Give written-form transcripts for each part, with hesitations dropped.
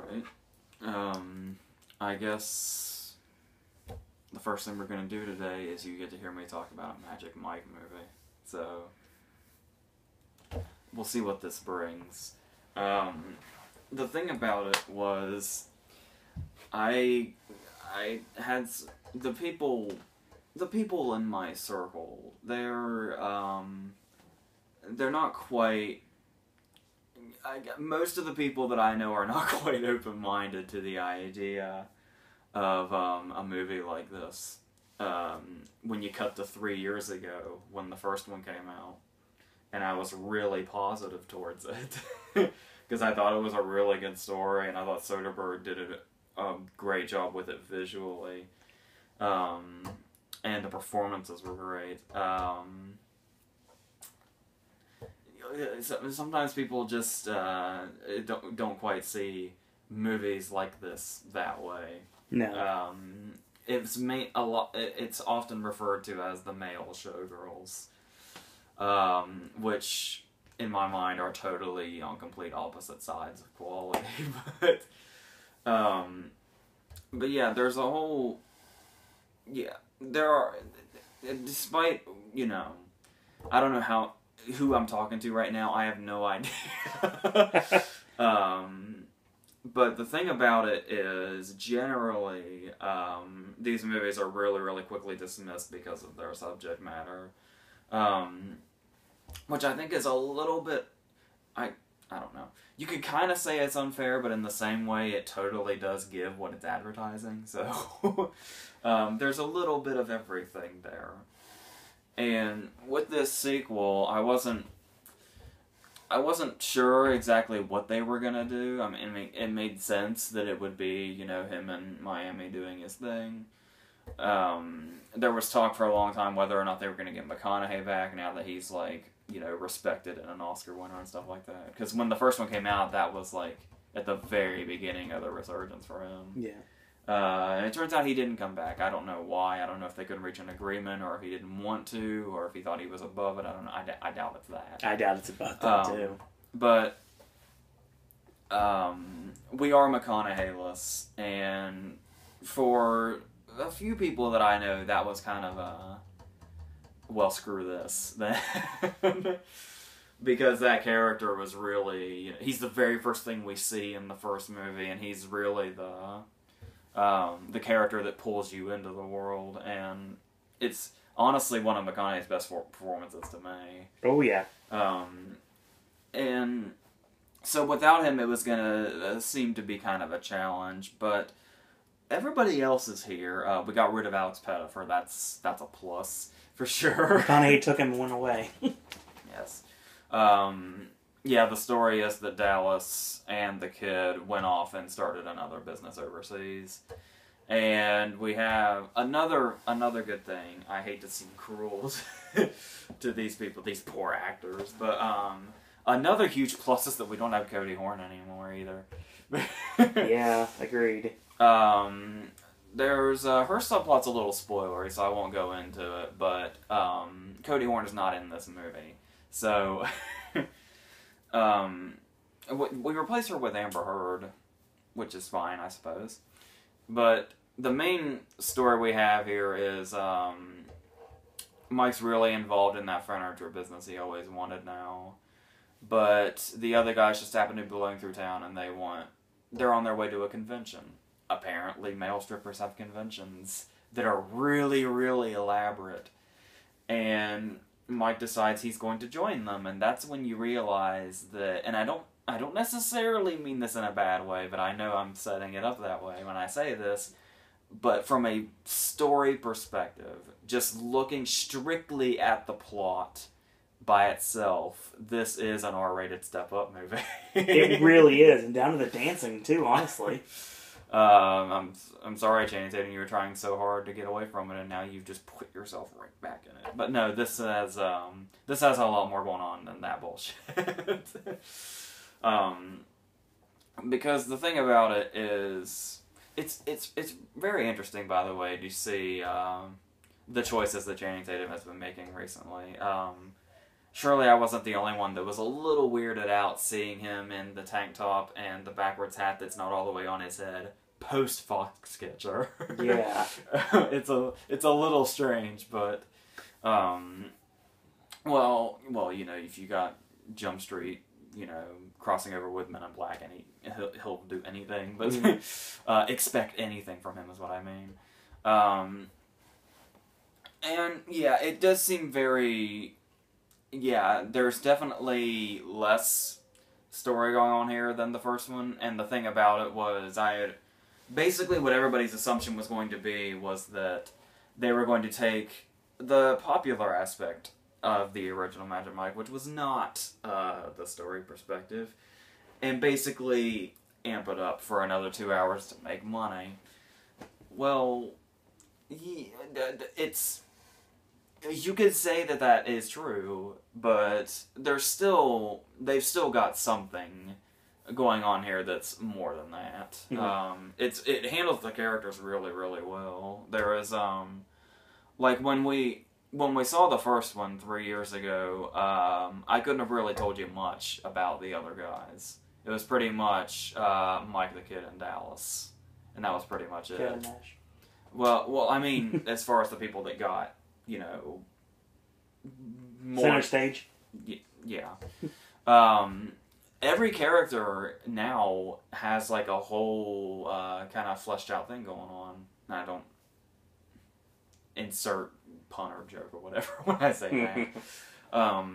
Alright. I guess the first thing we're going to do today is you get to hear me talk about a Magic Mike movie. So, we'll see what this brings. The thing about it was, I had the people in my circle, they're not quite, most of the people that I know are not quite open-minded to the idea of a movie like this. When you cut to 3 years ago, when the first one came out, and I was really positive towards it, because I thought it was a really good story, and I thought Soderbergh did a great job with it visually, and the performances were great. Sometimes people just don't quite see movies like this that way. No. It's often referred to as the male showgirls, which in my mind are totally on complete opposite sides of quality. But yeah, there's a whole there are, despite, I don't know who I'm talking to right now. I have no idea. But the thing about it is, generally, these movies are really, really quickly dismissed because of their subject matter. Which I think is a little bit, I don't know. You could kind of say it's unfair, but in the same way, it totally does give what it's advertising. So, there's a little bit of everything there. And with this sequel, I wasn't sure exactly what they were gonna do. I mean, it made sense that it would be, him in Miami doing his thing. There was talk for a long time whether or not they were gonna get McConaughey back now that he's, respected and an Oscar winner and stuff like that. Because when the first one came out, that was, at the very beginning of the resurgence for him. Yeah. And it turns out he didn't come back. I don't know why. I don't know if they couldn't reach an agreement, or if he didn't want to, or if he thought he was above it. I don't know. I doubt it's that. I doubt it's about that, too. But, we are McConaughey-less, and for a few people that I know, that was kind of a, well, screw this. Because that character was really, he's the very first thing we see in the first movie, and he's really the character that pulls you into the world, and it's honestly one of McConaughey's best performances to me. Oh, yeah. And so without him, it was going to seem to be kind of a challenge, but everybody else is here. We got rid of Alex Pettyfer. That's a plus, for sure. McConaughey took him and went away. Yes. Yeah, the story is that Dallas and the kid went off and started another business overseas. And we have another good thing. I hate to seem cruel to these people, these poor actors, but another huge plus is that we don't have Cody Horn anymore either. Yeah, agreed. There's her subplot's a little spoilery, so I won't go into it, but Cody Horn is not in this movie. So we replace her with Amber Heard, which is fine, I suppose. But the main story we have here is Mike's really involved in that furniture business he always wanted now. But the other guys just happen to be blowing through town, and they're on their way to a convention. Apparently, male strippers have conventions that are really, really elaborate. And Mike decides he's going to join them, and that's when you realize that, and I don't necessarily mean this in a bad way, but I know I'm setting it up that way when I say this, but from a story perspective, just looking strictly at the plot by itself, this is an R-rated step-up movie. It really is, and down to the dancing, too, honestly. I'm sorry, Channing Tatum, you were trying so hard to get away from it, and now you've just put yourself right back in it. But no, this has a lot more going on than that bullshit. Because the thing about it is, it's very interesting, by the way, to see the choices that Channing Tatum has been making recently. surely I wasn't the only one that was a little weirded out seeing him in the tank top and the backwards hat that's not all the way on his head. Post Foxcatcher. Yeah. It's a little strange, but well, you know, if you got Jump Street, you know, crossing over with Men in Black, and he'll do anything, but expect anything from him is what I mean. And yeah, it does seem very, yeah, there's definitely less story going on here than the first one, and the thing about it was basically what everybody's assumption was going to be was that they were going to take the popular aspect of the original Magic Mike, which was not the story perspective, and basically amp it up for another 2 hours to make money. Well, it's... You could say that is true, but they've still got something going on here that's more than that. Mm-hmm. It handles the characters really, really well. There is like when we saw the first one 3 years ago, I couldn't have really told you much about the other guys. It was pretty much Mike the Kid and Dallas, and that was pretty much it. Kevin Nash. Well, I mean, as far as the people that got, you know, more Center stage. Yeah. Every character now has like a whole kind of fleshed out thing going on. I don't insert pun or joke or whatever when I say that.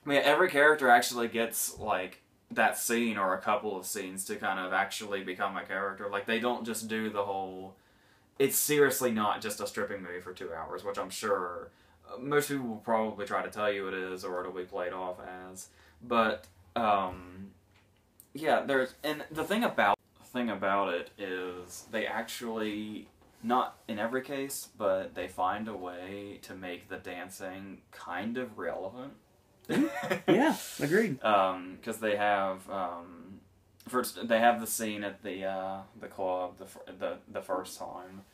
Yeah, every character actually gets like that scene or a couple of scenes to kind of actually become a character. Like they don't just do the whole... It's seriously not just a stripping movie for 2 hours, which I'm sure most people will probably try to tell you it is, or it'll be played off as. But yeah, and the thing about it is they actually, not in every case, but they find a way to make the dancing kind of relevant. Yeah, agreed. Because they have first they have the scene at the club the first time,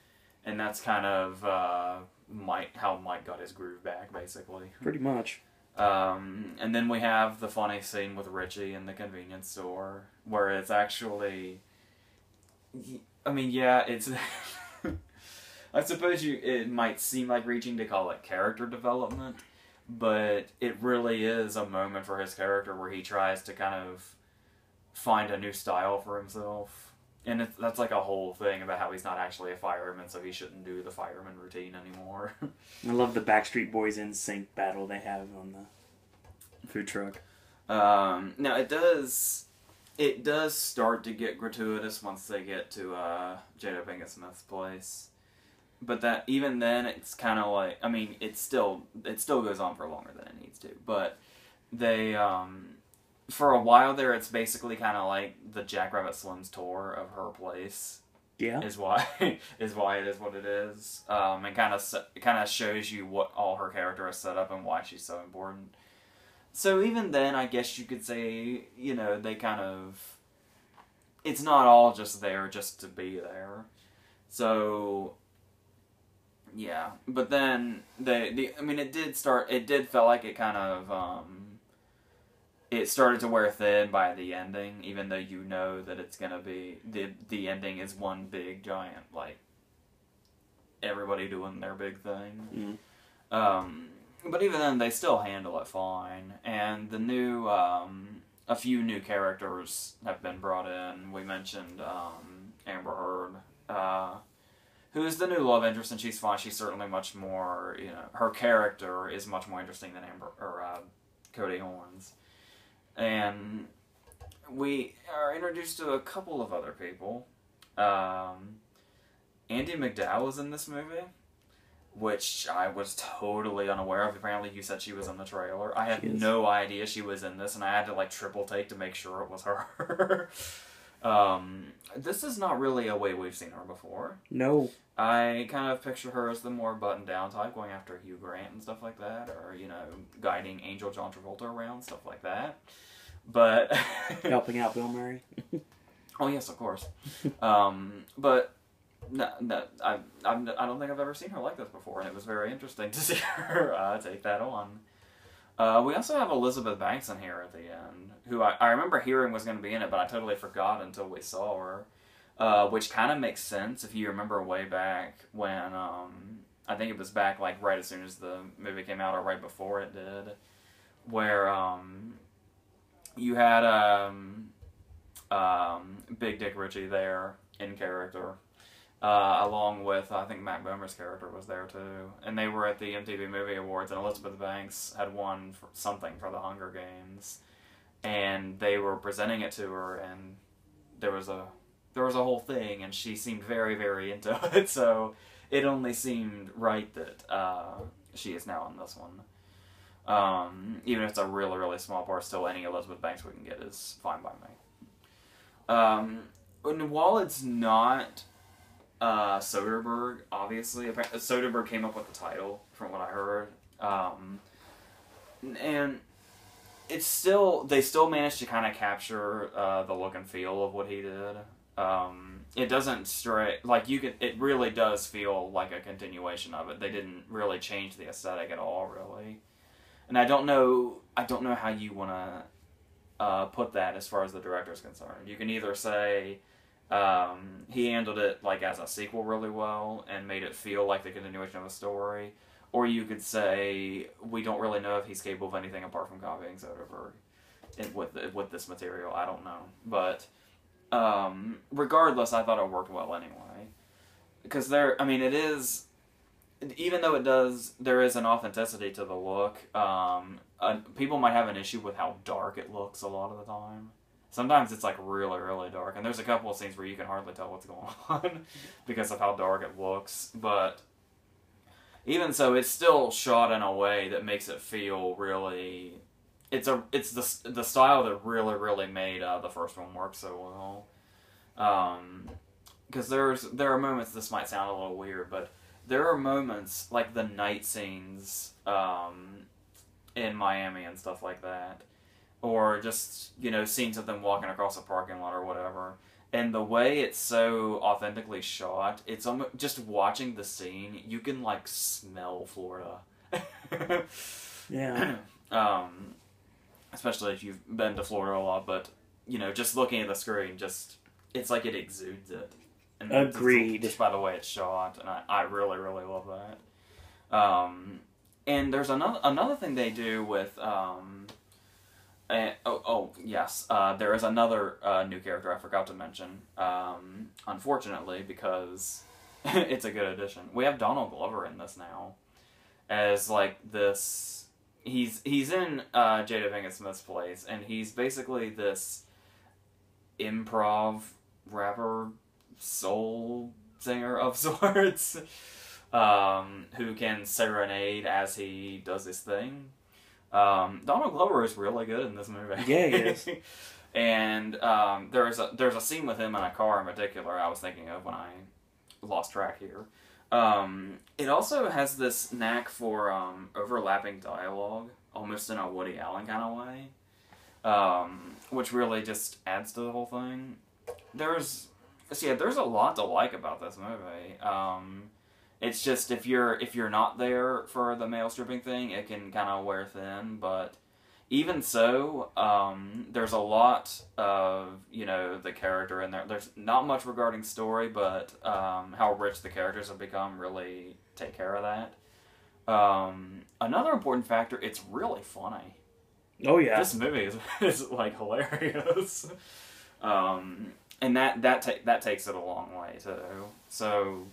and that's kind of how Mike got his groove back, basically. Pretty much. And then we have the funny scene with Richie in the convenience store, where it's actually, I mean, yeah, it's, I suppose it might seem like reaching to call it character development, but it really is a moment for his character where he tries to kind of find a new style for himself. And that's like a whole thing about how he's not actually a fireman, so he shouldn't do the fireman routine anymore. I love the Backstreet Boys NSYNC battle they have on the food truck. Now it does start to get gratuitous once they get to Jada Pinkett Smith's place, but that even then it's kind of like, I mean, it still goes on for longer than it needs to, but they for a while there, it's basically kind of like the Jackrabbit Slim's tour of her place. Yeah, is why it is what it is, and kind of shows you what all her character is set up and why she's so important. So even then, I guess you could say, you know, they kind of, it's not all just there just to be there. So yeah, but then I mean, it did feel like it kind of it started to wear thin by the ending, even though you know that it's gonna be the ending is one big giant, like, everybody doing their big thing. But even then, they still handle it fine. And the new a few new characters have been brought in. We mentioned Amber Heard, who is the new love interest, and she's fine. She's certainly much more, you know, her character is much more interesting than Cody Horn's. And we are introduced to a couple of other people. Andie MacDowell was in this movie, which I was totally unaware of. Apparently you said she was in the trailer. I had no idea she was in this, and I had to like triple take to make sure it was her. This is not really a way we've seen her before. No. I kind of picture her as the more buttoned-down type, going after Hugh Grant and stuff like that, or, you know, guiding Angel John Travolta around, stuff like that. But helping out Bill Murray. Oh yes, of course. But no, I don't think I've ever seen her like this before, and it was very interesting to see her take that on. We also have Elizabeth Banks in here at the end, who I remember hearing was going to be in it, but I totally forgot until we saw her. Which kind of makes sense if you remember way back when, I think it was back like right as soon as the movie came out or right before it did, where you had Big Dick Ritchie there in character. Along with, I think Matt Bomer's character was there too. And they were at the MTV Movie Awards, and Elizabeth Banks had won something for the Hunger Games. And they were presenting it to her, and there was a whole thing, and she seemed very, very into it, so it only seemed right that she is now in this one. Even if it's a really, really small part, still any Elizabeth Banks we can get is fine by me. And while it's not Soderbergh, obviously, Soderbergh came up with the title, from what I heard, and it's still, they still managed to kind of capture the look and feel of what he did. It doesn't stray, like, it really does feel like a continuation of it. They didn't really change the aesthetic at all, really. And I don't know how you want to put that as far as the director's concerned. You can either say he handled it like as a sequel really well and made it feel like the continuation of a story, or you could say we don't really know if he's capable of anything apart from copying Soderbergh with this material. I don't know, but regardless, I thought it worked well anyway, because it is, even though there is an authenticity to the look. People might have an issue with how dark it looks a lot of the time. Sometimes it's like really, really dark, and there's a couple of scenes where you can hardly tell what's going on because of how dark it looks. But even so, it's still shot in a way that makes it feel really. It's the style that really, really made the first one work so well. Because there are moments, this might sound a little weird, but there are moments like the night scenes in Miami and stuff like that. Or just, scenes of them walking across a parking lot or whatever. And the way it's so authentically shot, it's almost, just watching the scene, you can, like, smell Florida. Yeah. Especially if you've been to Florida a lot, but, just looking at the screen, it's like it exudes it. And agreed. Just by the way it's shot, and I really, really love that. And there's another thing they do with, yes. There is another new character I forgot to mention. Unfortunately, because it's a good addition. We have Donald Glover in this now, as like this. He's in Jada Pinkett Smith's place, and he's basically this improv rapper, soul singer of sorts, who can serenade as he does his thing. Donald Glover is really good in this movie. Yeah, he is. And there's a scene with him in a car in particular I was thinking of when I lost track here. It also has this knack for overlapping dialogue, almost in a Woody Allen kind of way, which really just adds to the whole thing. There's a lot to like about this movie. It's just if you're not there for the male stripping thing, it can kind of wear thin. But even so, there's a lot of the character in there. There's not much regarding story, but how rich the characters have become really take care of that. Another important factor, it's really funny. Oh yeah, this movie is like hilarious, and that takes it a long way too. So.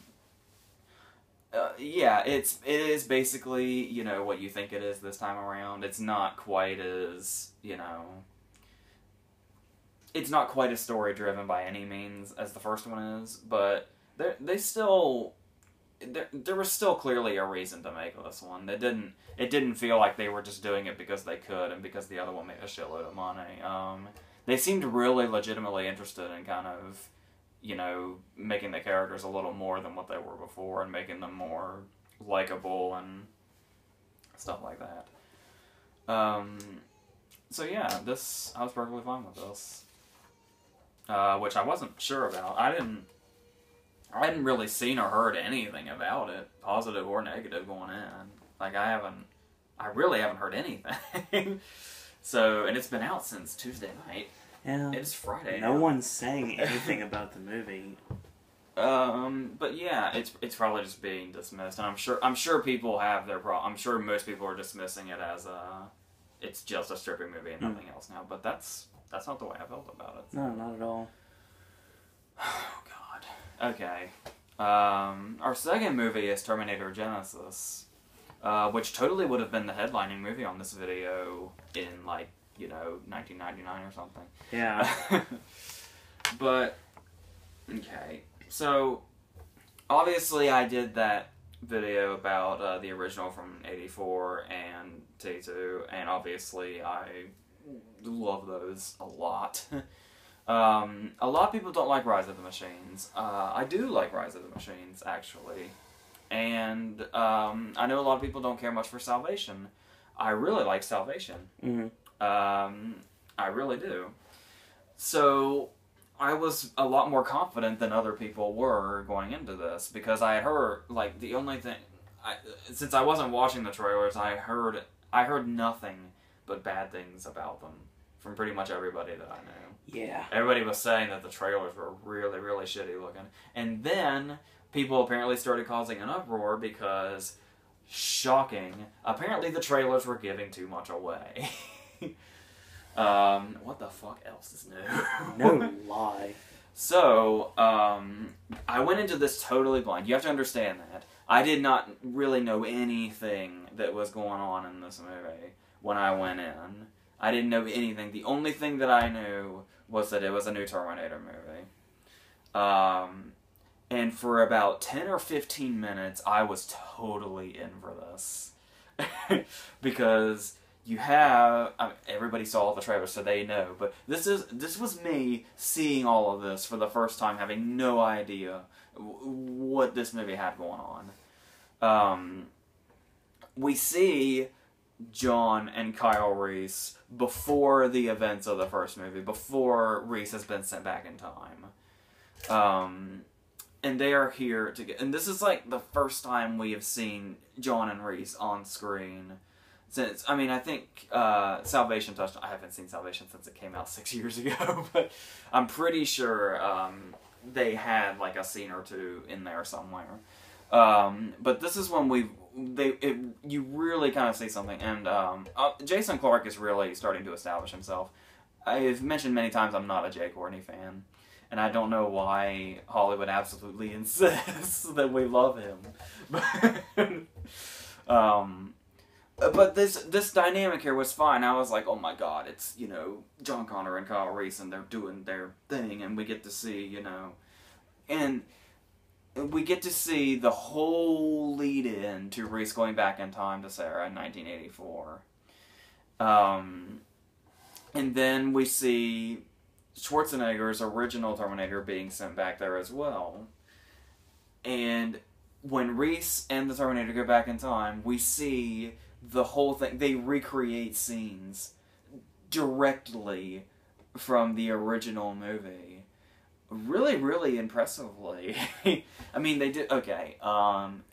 Yeah, it is basically, what you think it is this time around. It's not quite as, it's not quite as story-driven by any means as the first one is, but there was still clearly a reason to make this one. It didn't feel like they were just doing it because they could and because the other one made a shitload of money. They seemed really legitimately interested in kind of, making the characters a little more than what they were before and making them more likable and stuff like that. So yeah, I was perfectly fine with this. Which I wasn't sure about. I hadn't really seen or heard anything about it, positive or negative, going in. Like, I I really haven't heard anything. So, and it's been out since Tuesday night. Yeah. It's Friday No now. one's saying anything about the movie. But yeah, it's probably just being dismissed, and I'm sure people have their I'm sure most people are dismissing it as it's just a stripping movie and nothing else now. But that's not the way I felt about it. No, not at all. Oh God. Okay. Our second movie is Terminator Genisys, which totally would have been the headlining movie on this video in 1999 or something. Yeah. But okay. So, obviously I did that video about the original from '84 and T2, and obviously I love those a lot. A lot of people don't like Rise of the Machines. I do like Rise of the Machines, actually. And I know a lot of people don't care much for Salvation. I really like Salvation. Mm-hmm. I really do. So I was a lot more confident than other people were going into this, because I had heard, the only thing, since I wasn't watching the trailers, I heard nothing but bad things about them from pretty much everybody that I knew. Yeah. Everybody was saying that the trailers were really, really shitty looking. And then people apparently started causing an uproar because, shocking, apparently the trailers were giving too much away. What the fuck else is new? No lie. So, I went into this totally blind. You have to understand that. I did not really know anything that was going on in this movie when I went in. I didn't know anything. The only thing that I knew was that it was a new Terminator movie. And for about 10 or 15 minutes, I was totally in for this. Because you have, everybody saw the trailer, so they know, but this was me seeing all of this for the first time, having no idea what this movie had going on. We see John and Kyle Reese before the events of the first movie, before Reese has been sent back in time. And they are here together, and this is the first time we have seen John and Reese on screen since, I think Salvation touched, I haven't seen Salvation since it came out 6 years ago, but I'm pretty sure they had a scene or two in there somewhere. But this is when you really kind of see something, and Jason Clarke is really starting to establish himself. I've mentioned many times I'm not a Jay Courtney fan, and I don't know why Hollywood absolutely insists that we love him. But this dynamic here was fine. I was like, oh my god, it's, John Connor and Kyle Reese, and they're doing their thing, and we get to see, and we get to see the whole lead-in to Reese going back in time to Sarah in 1984. And then we see Schwarzenegger's original Terminator being sent back there as well. And when Reese and the Terminator go back in time, we see the whole thing. They recreate scenes directly from the original movie. Really, really impressively. I mean, they did, okay,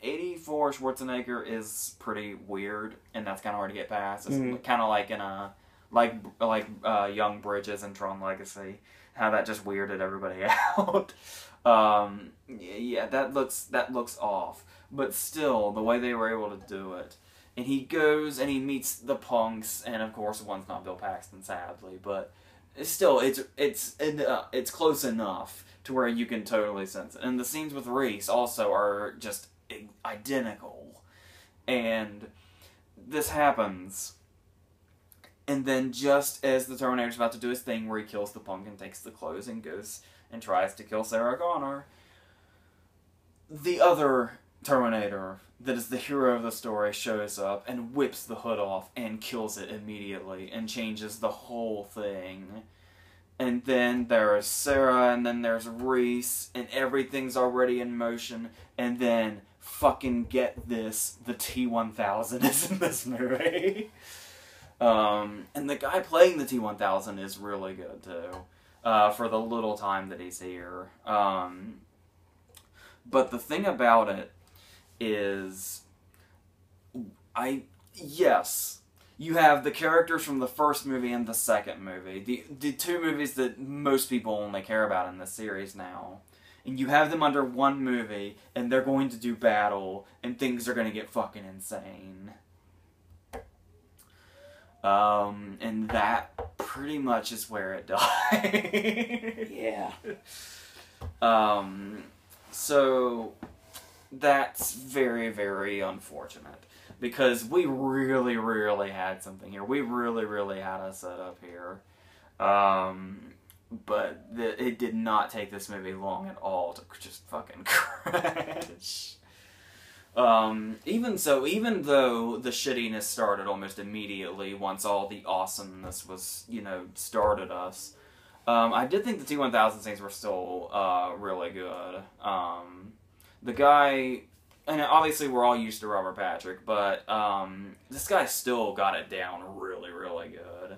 84 Schwarzenegger is pretty weird, and that's kind of hard to get past. It's kind of like in a, Young Bridges and Tron Legacy, how that just weirded everybody out. Yeah, that looks off. But still, the way they were able to do it. And he goes and he meets the punks, and of course one's not Bill Paxton, sadly, but still, it's close enough to where you can totally sense it. And the scenes with Reese also are just identical. And this happens, and then just as the Terminator's about to do his thing where he kills the punk and takes the clothes and goes and tries to kill Sarah Connor, the other Terminator, that is the hero of the story, shows up and whips the hood off and kills it immediately and changes the whole thing. And then there's Sarah, and then there's Reese, and everything's already in motion, and then, fucking get this, the T-1000 is in this movie. And the guy playing the T-1000 is really good, too, for the little time that he's here. But the thing about it is, Yes. You have the characters from the first movie and the second movie. The two movies that most people only care about in this series now. And you have them under one movie, and they're going to do battle, and things are going to get fucking insane. And that pretty much is where it died. Yeah. So that's very, very unfortunate. Because we really, really had something here. We really, really had a setup here. But it did not take this movie long at all to just fucking crash. Even though the shittiness started almost immediately once all the awesomeness was, started us, I did think the T-1000 scenes were still really good. The guy, and obviously we're all used to Robert Patrick, but this guy still got it down really, really good.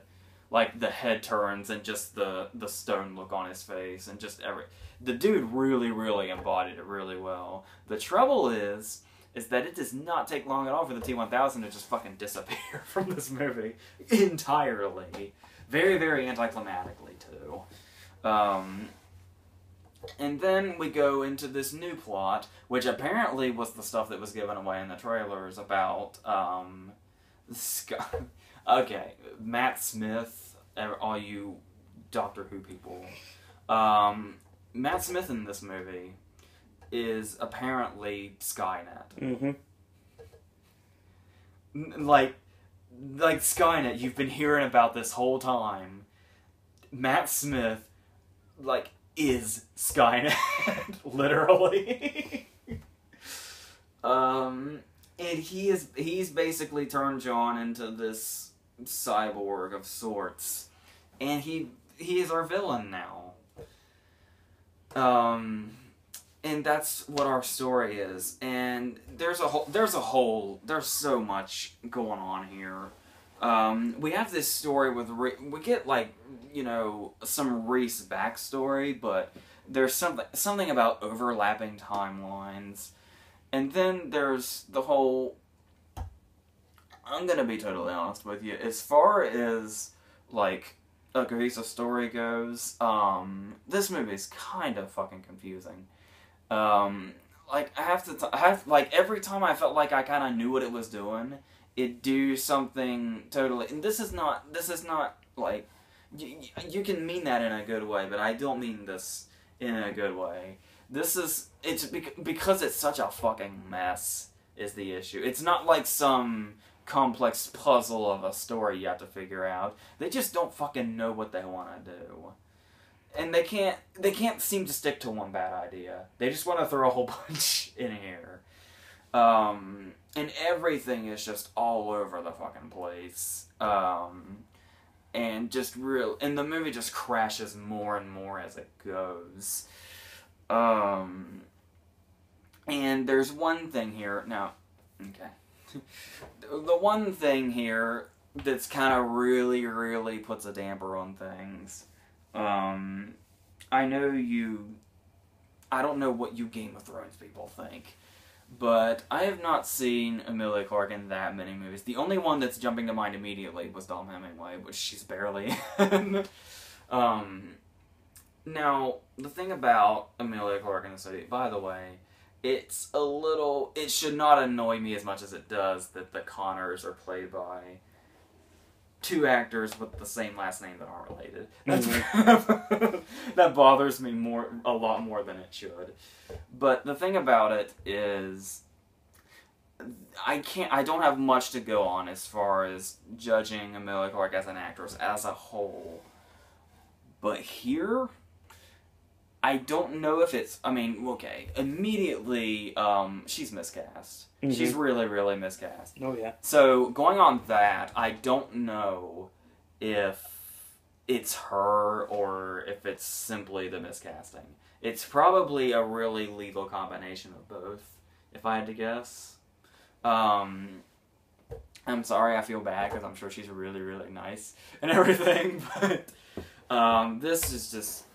Like, the head turns and just the stone look on his face and just the dude really, really embodied it really well. The trouble is that it does not take long at all for the T-1000 to just fucking disappear from this movie entirely. Very, very anticlimactically, too. And then we go into this new plot, which apparently was the stuff that was given away in the trailers about, okay, Matt Smith, all you Doctor Who people. Matt Smith in this movie is apparently Skynet. Mm-hmm. Like Skynet, you've been hearing about this whole time. Matt Smith, is Skynet. Literally. And he's basically turned John into this cyborg of sorts. And he is our villain now. And that's what our story is. And there's so much going on here. We have this story with we get some Reese backstory, but there's something about overlapping timelines. And then there's the whole, I'm gonna be totally honest with you, as far as a cohesive story goes, this movie's kind of fucking confusing. Every time I felt like I kind of knew what it was doing, it'd do something totally, and this is not you can mean that in a good way, but I don't mean this in a good way. It's because it's such a fucking mess is the issue. It's not like some complex puzzle of a story you have to figure out. They just don't fucking know what they want to do. And they can't seem to stick to one bad idea. They just want to throw a whole bunch in here. And everything is just all over the fucking place. And the movie just crashes more and more as it goes. And there's one thing here. Now, okay. The one thing here that's kind of really, really puts a damper on things. I don't know what you Game of Thrones people think, but I have not seen Emilia Clarke in that many movies. The only one that's jumping to mind immediately was Dom Hemingway, which she's barely in. Now, the thing about Emilia Clarke in the city, by the way, it should not annoy me as much as it does that the Connors are played by two actors with the same last name that aren't related. That bothers me a lot more than it should. But the thing about it is, I don't have much to go on as far as judging Emilia Clarke as an actress as a whole. But here, I don't know if it's, immediately, she's miscast. Mm-hmm. She's really, really miscast. Oh, yeah. So, going on that, I don't know if it's her or if it's simply the miscasting. It's probably a really lethal combination of both, if I had to guess. I'm sorry, I feel bad, because I'm sure she's really, really nice and everything, but this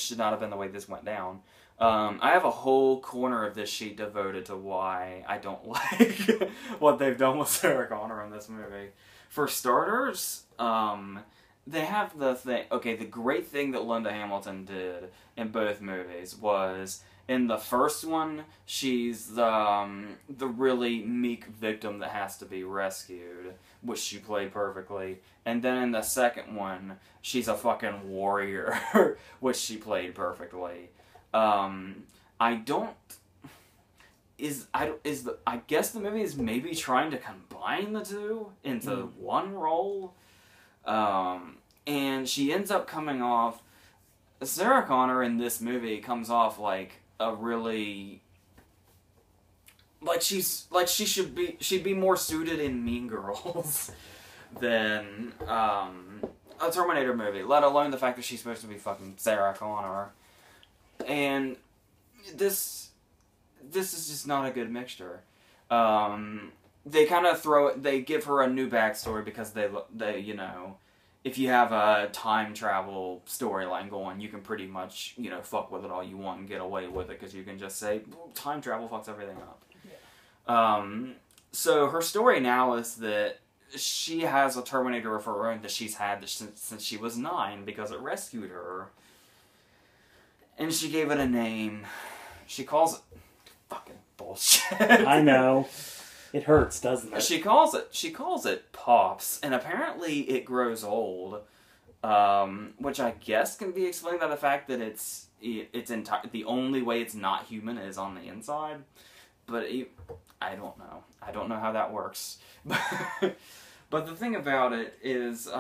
should not have been the way this went down. I have a whole corner of this sheet devoted to why I don't like what they've done with Sarah Connor in this movie. For starters, they have the thing... Okay, the great thing that Linda Hamilton did in both movies was... In the first one, she's the really meek victim that has to be rescued, which she played perfectly. And then in the second one, she's a fucking warrior, which she played perfectly. I guess the movie is maybe trying to combine the two into one role. And she ends up coming off... Sarah Connor in this movie comes off like a really... she'd be more suited in Mean Girls than a Terminator movie, let alone the fact that she's supposed to be fucking Sarah Connor. And this is just not a good mixture. They kind of they give her a new backstory because they you know, if you have a time travel storyline going, you can pretty much, you know, fuck with it all you want and get away with it because you can just say, time travel fucks everything up. Yeah. So her story now is that she has a Terminator of her own that she's had since she was 9 because it rescued her. And she gave it a name. She calls it... Fucking bullshit. I know. It hurts, doesn't it? She calls it Pops, and apparently it grows old, which I guess can be explained by the fact that the only way it's not human is on the inside. But I don't know. I don't know how that works. But the thing about it is, we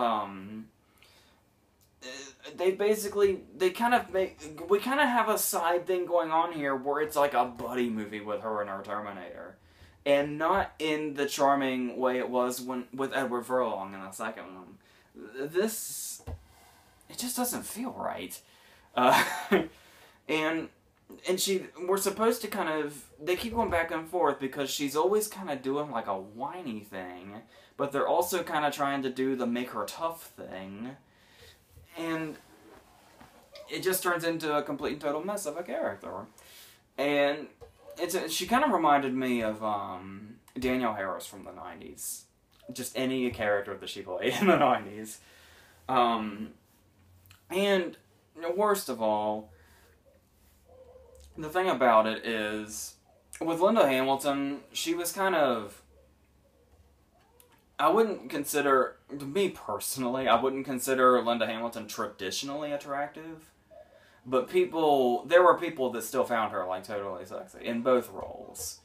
kind of have a side thing going on here where it's like a buddy movie with her and her Terminator. And not in the charming way it was with Edward Furlong in the second one. It just doesn't feel right. And we're supposed to kind of, they keep going back and forth because she's always kind of doing like a whiny thing, but they're also kind of trying to do the make her tough thing. And it just turns into a complete and total mess of a character. And she kind of reminded me of Danielle Harris from the 90s. Just any character that she played in the 90s. And worst of all, the thing about it is, with Linda Hamilton, she was kind of... I wouldn't consider, me personally, I wouldn't consider Linda Hamilton traditionally attractive. But there were people that still found her, like, totally sexy, in both roles.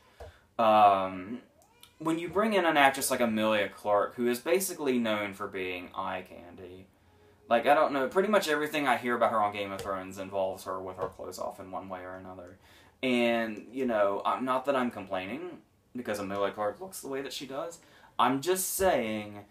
When you bring in an actress like Emilia Clarke, who is basically known for being eye candy, like, I don't know, pretty much everything I hear about her on Game of Thrones involves her with her clothes off in one way or another. And, you know, not that I'm complaining, because Emilia Clarke looks the way that she does. I'm just saying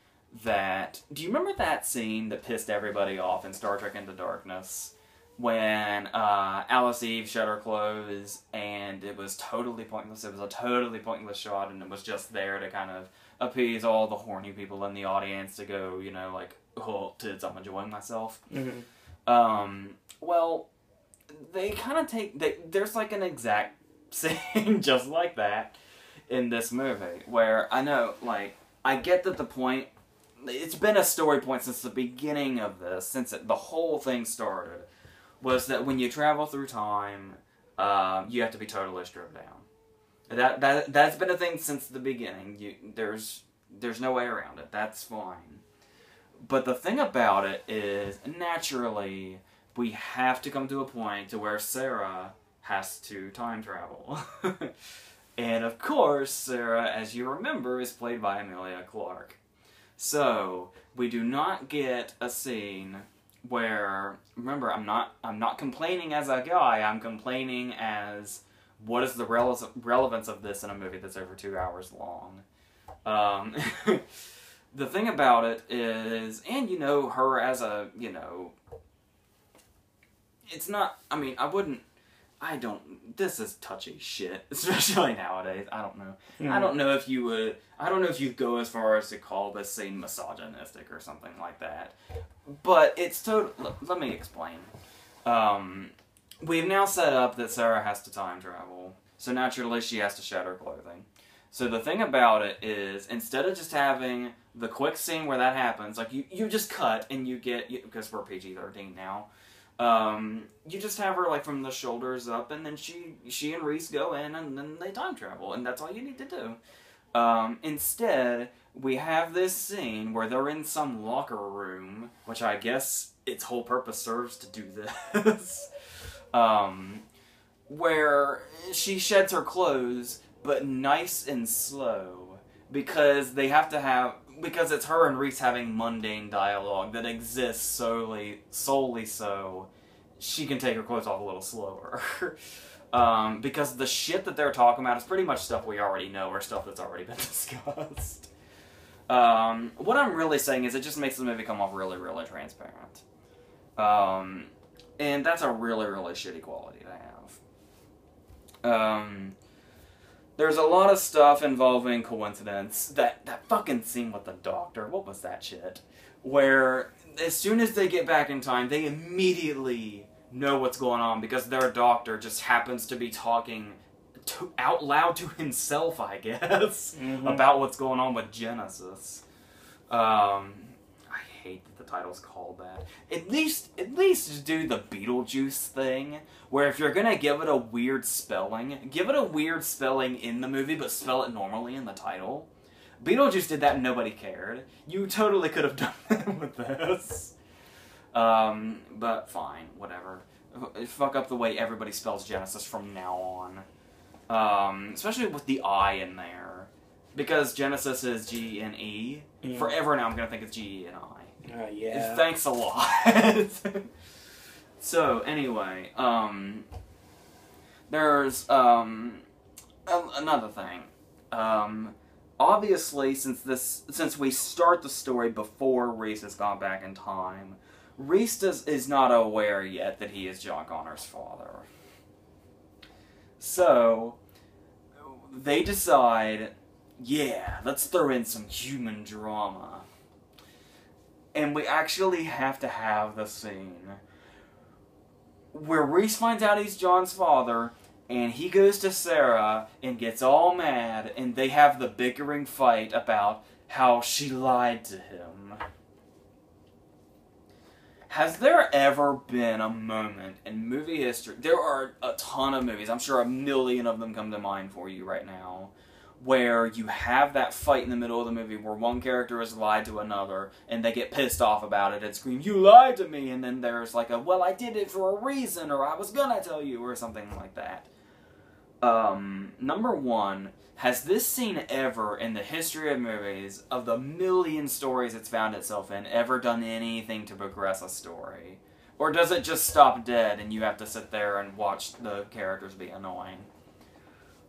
that... Do you remember that scene that pissed everybody off in Star Trek Into Darkness? When Alice Eve shut her clothes, and it was totally pointless. It was a totally pointless shot, and it was just there to kind of appease all the horny people in the audience to go, you know, like, oh, tits, I'm enjoying myself. Mm-hmm. Well, they kind of there's like an exact scene just like that in this movie, where I know, like, I get that the point, it's been a story point since the beginning of this, since the whole thing started, was that when you travel through time, you have to be totally stripped down. That's been a thing since the beginning. There's no way around it. That's fine. But the thing about it is, naturally, we have to come to a point to where Sarah has to time travel. And of course, Sarah, as you remember, is played by Emilia Clarke. So, we do not get a scene where, remember, I'm not complaining as a guy, I'm complaining as, what is the relevance of this in a movie that's over 2 hours long? The thing about it is, and you know, her as a, you know, it's not, I mean, this is touchy shit, especially nowadays. I don't know. Mm-hmm. I don't know if you'd go as far as to call this scene misogynistic or something like that. But it's let me explain. we've now set up that Sarah has to time travel. So naturally she has to shed her clothing. So the thing about it is, instead of just having the quick scene where that happens, like you just cut and you get, because we're PG-13 now, you just have her like from the shoulders up, and then she and Reese go in and then they time travel, and that's all you need to do. Instead, we have this scene where they're in some locker room, which I guess its whole purpose serves to do this, where she sheds her clothes, but nice and slow, because because it's her and Reese having mundane dialogue that exists solely so she can take her clothes off a little slower. Because the shit that they're talking about is pretty much stuff we already know, or stuff that's already been discussed. What I'm really saying is it just makes the movie come off really, really transparent. And that's a really, really shitty quality to have. There's a lot of stuff involving coincidence. That fucking scene with the doctor, what was that shit? Where, as soon as they get back in time, they immediately know what's going on because their doctor just happens to be talking out loud to himself, I guess, about what's going on with Genisys. I hate that the title's called that. At least do the Beetlejuice thing, where if you're gonna give it a weird spelling, give it a weird spelling in the movie, but spell it normally in the title. Beetlejuice did that and nobody cared. You totally could have done that with this. But fine, whatever. Fuck up the way everybody spells Genisys from now on. Especially with the I in there. Because Genisys is G-N-E. Yeah. Forever now I'm gonna think it's G-E-N-I. Yeah. Thanks a lot. So, anyway, there's, another thing. Obviously, since we start the story before Reese has gone back in time, Reese is not aware yet that he is John Connor's father. So, they decide, yeah, let's throw in some human drama. And we actually have to have the scene where Reese finds out he's John's father, and he goes to Sarah and gets all mad, and they have the bickering fight about how she lied to him. Has there ever been a moment in movie history, there are a ton of movies, I'm sure a million of them come to mind for you right now, where you have that fight in the middle of the movie where one character has lied to another, and they get pissed off about it and scream, "You lied to me!" And then there's like a, "Well, I did it for a reason," or "I was gonna tell you," or something like that. Number one, has this scene ever, in the history of movies, of the million stories it's found itself in, ever done anything to progress a story? Or does it just stop dead and you have to sit there and watch the characters be annoying?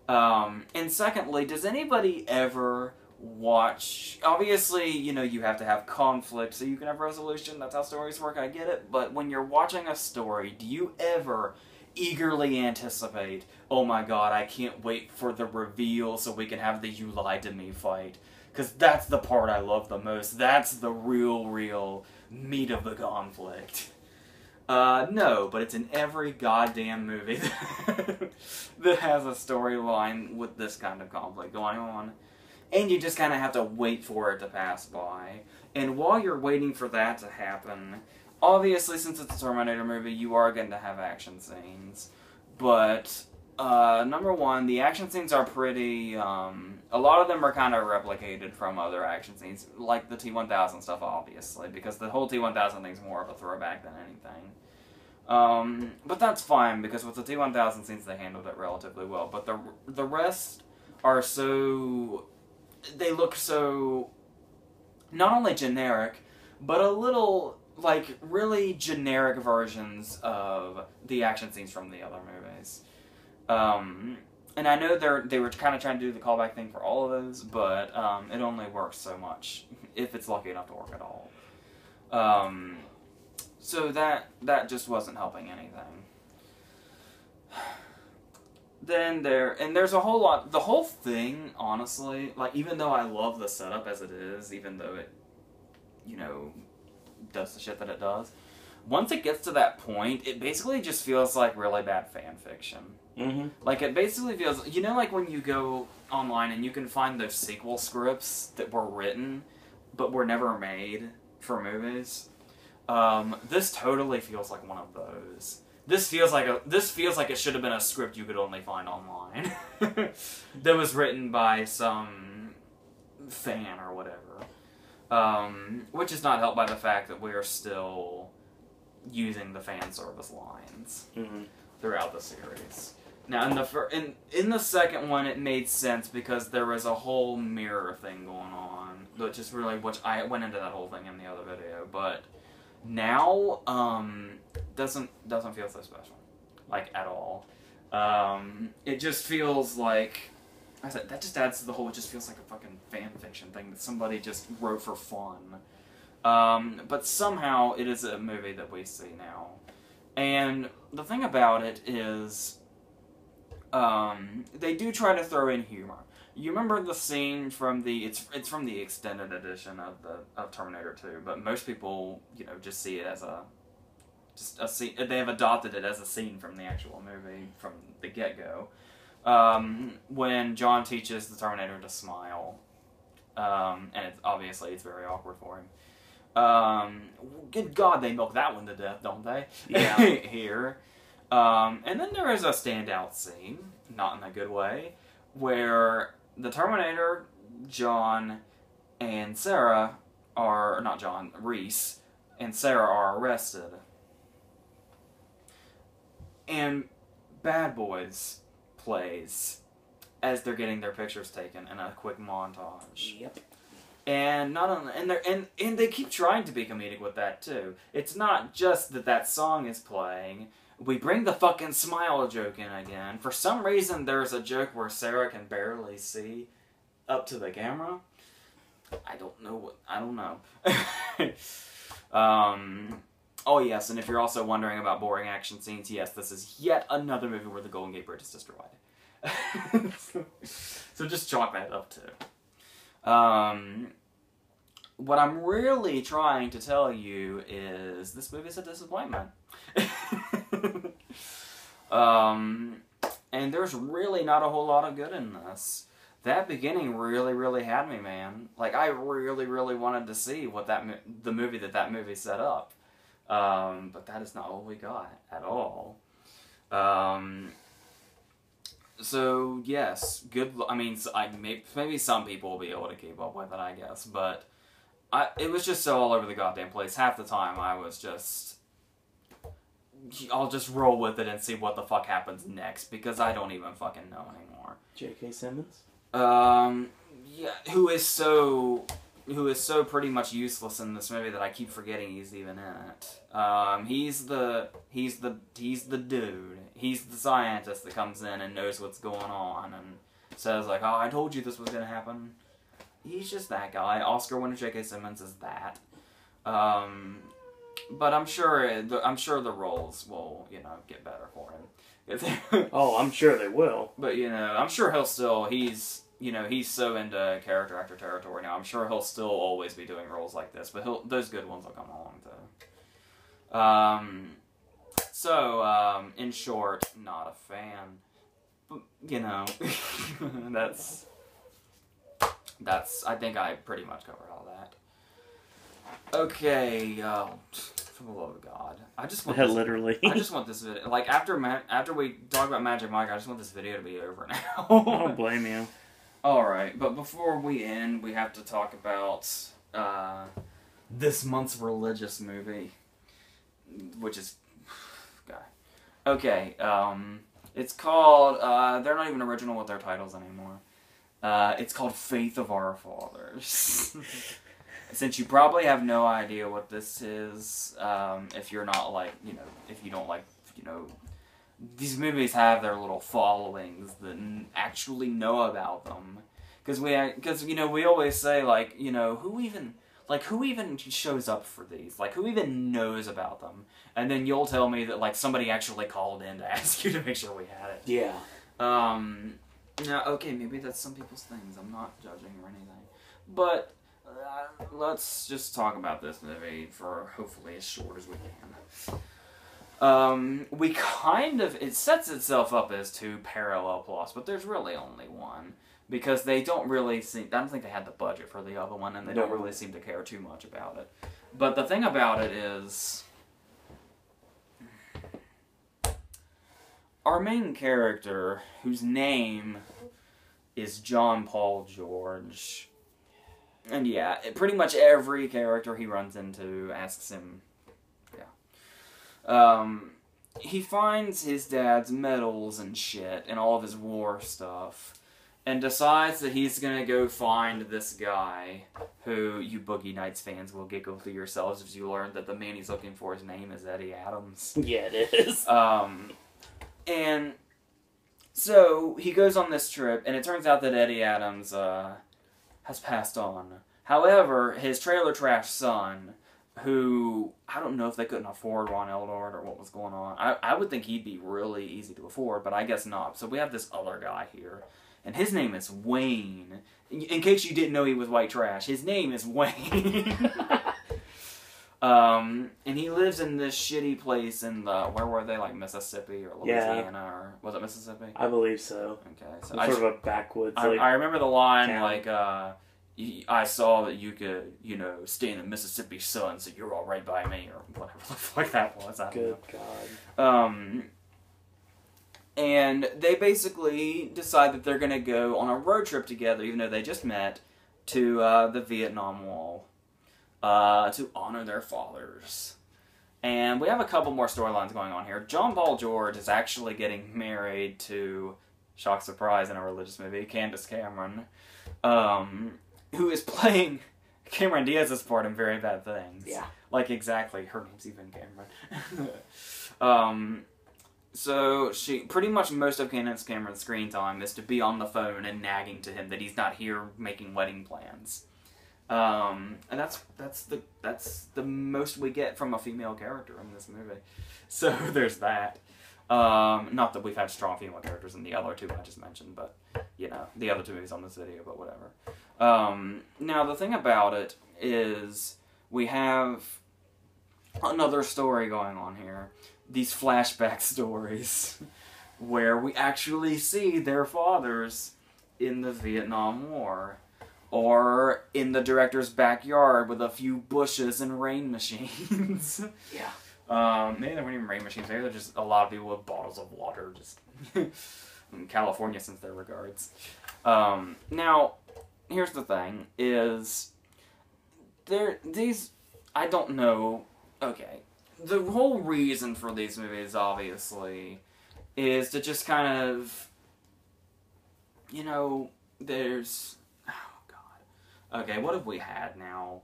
And secondly, does anybody ever watch... Obviously, you know, you have to have conflict so you can have resolution. That's how stories work, I get it. But when you're watching a story, do you ever eagerly anticipate, "Oh my god, I can't wait for the reveal so we can have the you lied to me fight"? Because that's the part I love the most. That's the real meat of the conflict. No, but it's in every goddamn movie that has a storyline with this kind of conflict going on. And you just kind of have to wait for it to pass by. And while you're waiting for that to happen, obviously, since it's a Terminator movie, you are going to have action scenes. But, number one, the action scenes are pretty, a lot of them are kind of replicated from other action scenes, like the T-1000 stuff, obviously, because the whole T-1000 thing's more of a throwback than anything. But that's fine, because with the T-1000 scenes, they handled it relatively well. But the rest are so... They look so... not only generic, but a little... like, really generic versions of the action scenes from the other movies. And I know they were kind of trying to do the callback thing for all of those, but it only works so much, if it's lucky enough to work at all. So that just wasn't helping anything. Then there's a whole lot, the whole thing, honestly, like, even though I love the setup as it is, even though it, you know, does the shit that it does, once it gets to that point, it basically just feels like really bad fan fiction. Mm-hmm. Like, it basically feels... You know, like, when you go online and you can find those sequel scripts that were written, but were never made for movies? This totally feels like one of those. This feels like it should have been a script you could only find online. That was written by some fan or whatever. Which is not helped by the fact that we are still using the fan service lines throughout the series. Now, in the second one, it made sense because there was a whole mirror thing going on, which I went into that whole thing in the other video. But now, doesn't feel so special, like at all. It just feels like I said that just adds to the whole. It just feels like a fucking fan fiction thing that somebody just wrote for fun. But somehow it is a movie that we see now. And the thing about it is, they do try to throw in humor. You remember the scene from it's from the extended edition of Terminator 2, but most people, just see it as a scene. They have adopted it as a scene from the actual movie from the get-go. When John teaches the Terminator to smile, and it's very awkward for him. Good God, they milk that one to death, don't they? Yeah. Here. And then there is a standout scene, not in a good way, where the Terminator, John, and Sarah Reese, and Sarah are arrested. And Bad Boys as they're getting their pictures taken in a quick montage. Yep. And not only, and they keep trying to be comedic with that too. It's not just that song is playing. We bring the fucking smile joke in again. For some reason, there's a joke where Sarah can barely see up to the camera. I don't know. Oh yes, and if you're also wondering about boring action scenes, yes, this is yet another movie where the Golden Gate Bridge is destroyed. So just chalk that up too. What I'm really trying to tell you is this movie's a disappointment. And there's really not a whole lot of good in this. That beginning really, really had me, man. Like, I really, really wanted to see what the movie set up. But that is not what we got at all. So yes, good. I mean, maybe some people will be able to keep up with it, I guess. But it was just so all over the goddamn place. Half the time, I'll just roll with it and see what the fuck happens next because I don't even fucking know anymore. J.K. Simmons. Yeah, who is so pretty much useless in this movie that I keep forgetting he's even in it. He's the dude. He's the scientist that comes in and knows what's going on and says like, "Oh, I told you this was gonna happen." He's just that guy. Oscar winner J.K. Simmons is that. But I'm sure the roles will, get better for him. Oh, I'm sure they will. But I'm sure he's so into character actor territory now. I'm sure he'll still always be doing roles like this, but those good ones will come along too. So in short, not a fan. But, that's. I think I pretty much covered all that. Okay, for the love of God, I just want literally. I just want this video. Like after we talk about Magic Mike, I just want this video to be over now. I don't blame you. All right, but before we end, we have to talk about this month's religious movie, which is okay. It's called. They're not even original with their titles anymore. It's called Faith of Our Fathers. Since you probably have no idea what this is, if you're not if you don't these movies have their little followings that actually know about them. Because we always say who even shows up for these? Like, who even knows about them? And then you'll tell me that somebody actually called in to ask you to make sure we had it. Yeah. Now, okay, maybe that's some people's things. I'm not judging or anything, but let's just talk about this movie for hopefully as short as we can. It sets itself up as two parallel plots, but there's really only one. Because they don't really I don't think they had the budget for the other one, and they don't really seem to care too much about it. But the thing about it is, our main character, whose name is John Paul George, and yeah, pretty much every character he runs into asks him, he finds his dad's medals and shit and all of his war stuff, and decides that he's gonna go find this guy who you Boogie Nights fans will giggle to yourselves as you learn that the man he's looking for, his name is Eddie Adams. Yeah, it is. And so he goes on this trip, and it turns out that Eddie Adams has passed on. However, his trailer trash son, who, I don't know if they couldn't afford Ron Eldard or what was going on. I would think he'd be really easy to afford, but I guess not. So we have this other guy here, and his name is Wayne. In case you didn't know he was white trash, his name is Wayne. And he lives in this shitty place in where were they, like Mississippi or Louisiana, or was it Mississippi? I believe so. Okay. So sort of a backwoods, I remember the line, town. like, I saw that you could, stay in the Mississippi sun, so you're all right by me, or whatever the fuck that was. I don't know. Good God. And they basically decide that they're going to go on a road trip together, even though they just met, to the Vietnam Wall, to honor their fathers. And we have a couple more storylines going on here. John Paul George is actually getting married to, shock surprise in a religious movie, Candace Cameron, who is playing Cameron Diaz's part in Very Bad Things. Yeah. Like, exactly. Her name's even Cameron. So, pretty much most of Candace Cameron's screen time is to be on the phone and nagging to him that he's not here making wedding plans. And that's the most we get from a female character in this movie. So, there's that. Not that we've had strong female characters in the other two I just mentioned, but, the other two movies on this video, but whatever. Now, the thing about it is we have another story going on here. These flashback stories where we actually see their fathers in the Vietnam War, or in the director's backyard with a few bushes and rain machines. Yeah. Maybe they weren't even rain machines. Maybe they're just a lot of people with bottles of water, just in California sends their regards. Now, here's the thing: is I don't know. Okay, the whole reason for these movies, obviously, is to just kind of, there's. Oh God. Okay, what have we had now?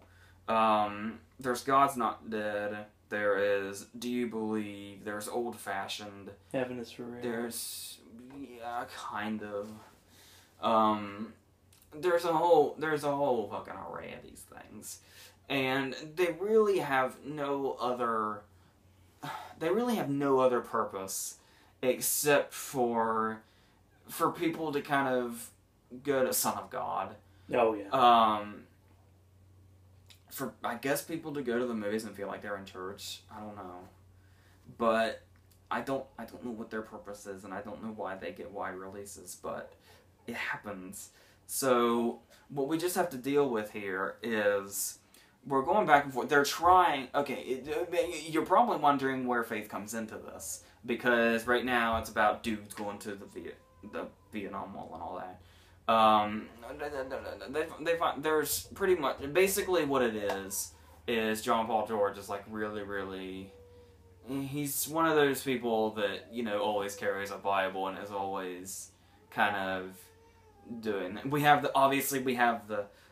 There's God's Not Dead. There is Do You Believe? There's Old Fashioned. Heaven is for real. There's kind of. There's a whole fucking array of these things, and they really have no other purpose except for people to kind of go to Son of God. Oh yeah. For, I guess, people to go to the movies and feel like they're in church. I don't know. But I don't know what their purpose is, and I don't know why they get wide releases, but it happens. So what we just have to deal with here is we're going back and forth. They're trying... Okay, you're probably wondering where faith comes into this, because right now it's about dudes going to the Vietnam Wall and all that. There's pretty much, basically what it is John Paul George is like really, he's one of those people that, always carries a Bible and is always kind of doing, obviously we have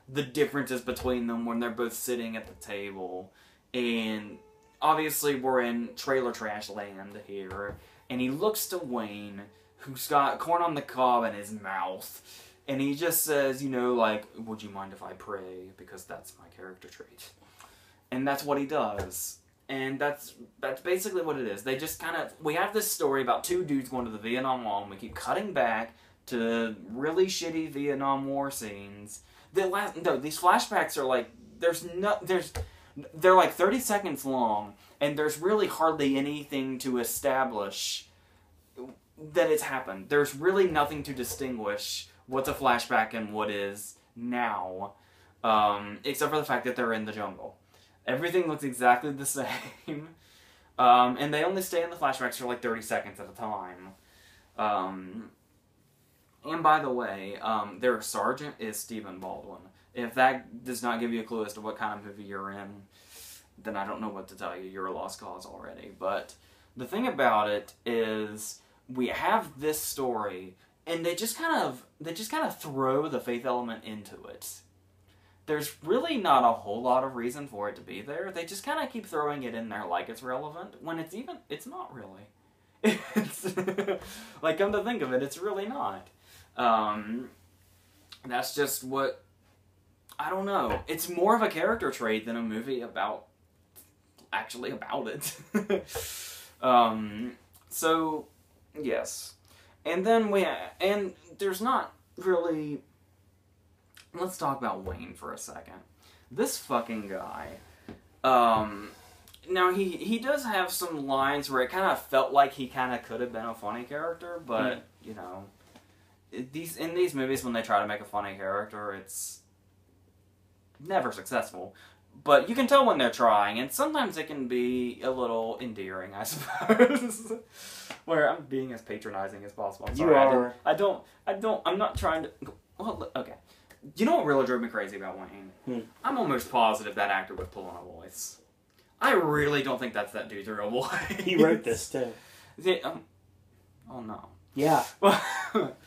the differences between them when they're both sitting at the table, and obviously we're in trailer trash land here, and he looks to Wayne, who's got corn on the cob in his mouth, and he just says, would you mind if I pray? Because that's my character trait. And that's what he does. And that's basically what it is. They just we have this story about two dudes going to the Vietnam Wall, and we keep cutting back to really shitty Vietnam War scenes these flashbacks are like, they're like 30 seconds long, and there's really hardly anything to establish that it's happened. There's really nothing to distinguish what's a flashback and what is now, except for the fact that they're in the jungle. Everything looks exactly the same, and they only stay in the flashbacks for like 30 seconds at a time. And by the way, their sergeant is Stephen Baldwin. If that does not give you a clue as to what kind of movie you're in, then I don't know what to tell you. You're a lost cause already. But the thing about it is, we have this story, and they just kind of throw the faith element into it. There's really not a whole lot of reason for it to be there. They just kind of keep throwing it in there like it's relevant, when it's not really. It's like, come to think of it, it's really not. That's just what, I don't know. It's more of a character trait than a movie about it. So, yes. And then there's not really, let's talk about Wayne for a second. This fucking guy, now he does have some lines where it kind of felt like he kind of could have been a funny character, but, you know, in these movies, when they try to make a funny character, it's never successful. But you can tell when they're trying, and sometimes it can be a little endearing, I suppose. Where I'm being as patronizing as possible. I'm sorry, you are. I'm not trying to... Well, okay. You know what really drove me crazy about Wayne? I'm almost positive that actor was pulling a voice. I really don't think that's that dude's real voice. He wrote this, too. Oh, no. Yeah.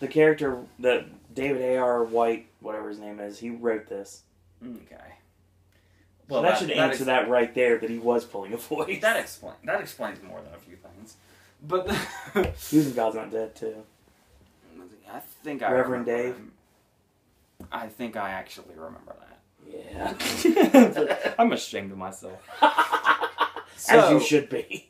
The character, the David A.R. White, whatever his name is, he wrote this. Okay. Well, so that should answer that right there, that he was pulling a voice. That explains more than a few things. But he was in God's Not Dead, too. I think I Reverend Dave. I think I actually remember that. Yeah. I'm ashamed of myself. As you should be.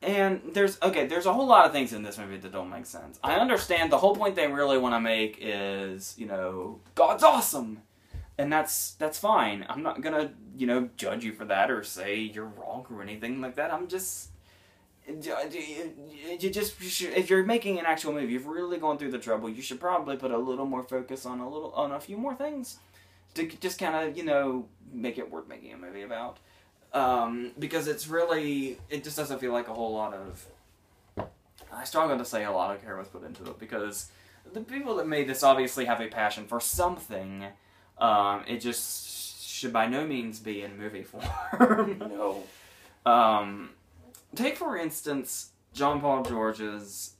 And there's a whole lot of things in this movie that don't make sense. I understand the whole point they really want to make is, you know, God's awesome. And that's fine. I'm not gonna, you know, judge you for that or say you're wrong or anything like that. I'm just... if you're making an actual movie, you've really gone through the trouble, you should probably put a little more focus on a few more things to just kind of, you know, make it worth making a movie about. Because it just doesn't feel like a whole lot of... I struggle to say a lot of care was put into it, because the people that made this obviously have a passion for something. It just should by no means be in movie form. No. Take, for instance, John Paul George's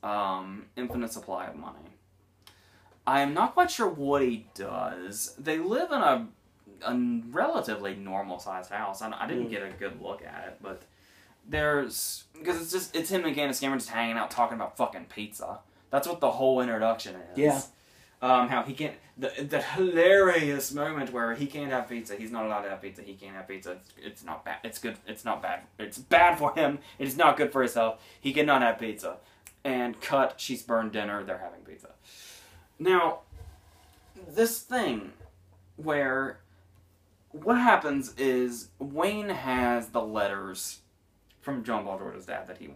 infinite supply of money. I am not quite sure what he does. They live in a relatively normal-sized house. I didn't get a good look at it, but because it's him and Candace Cameron just hanging out talking about fucking pizza. That's what the whole introduction is. Yeah. How he can't... The hilarious moment where he can't have pizza. He's not allowed to have pizza. He can't have pizza. It's not bad. It's good. It's not bad. It's bad for him. It is not good for his health. He cannot have pizza. And cut, she's burned dinner. They're having pizza. Now, this thing where... What happens is Wayne has the letters from John Paul George's dad that he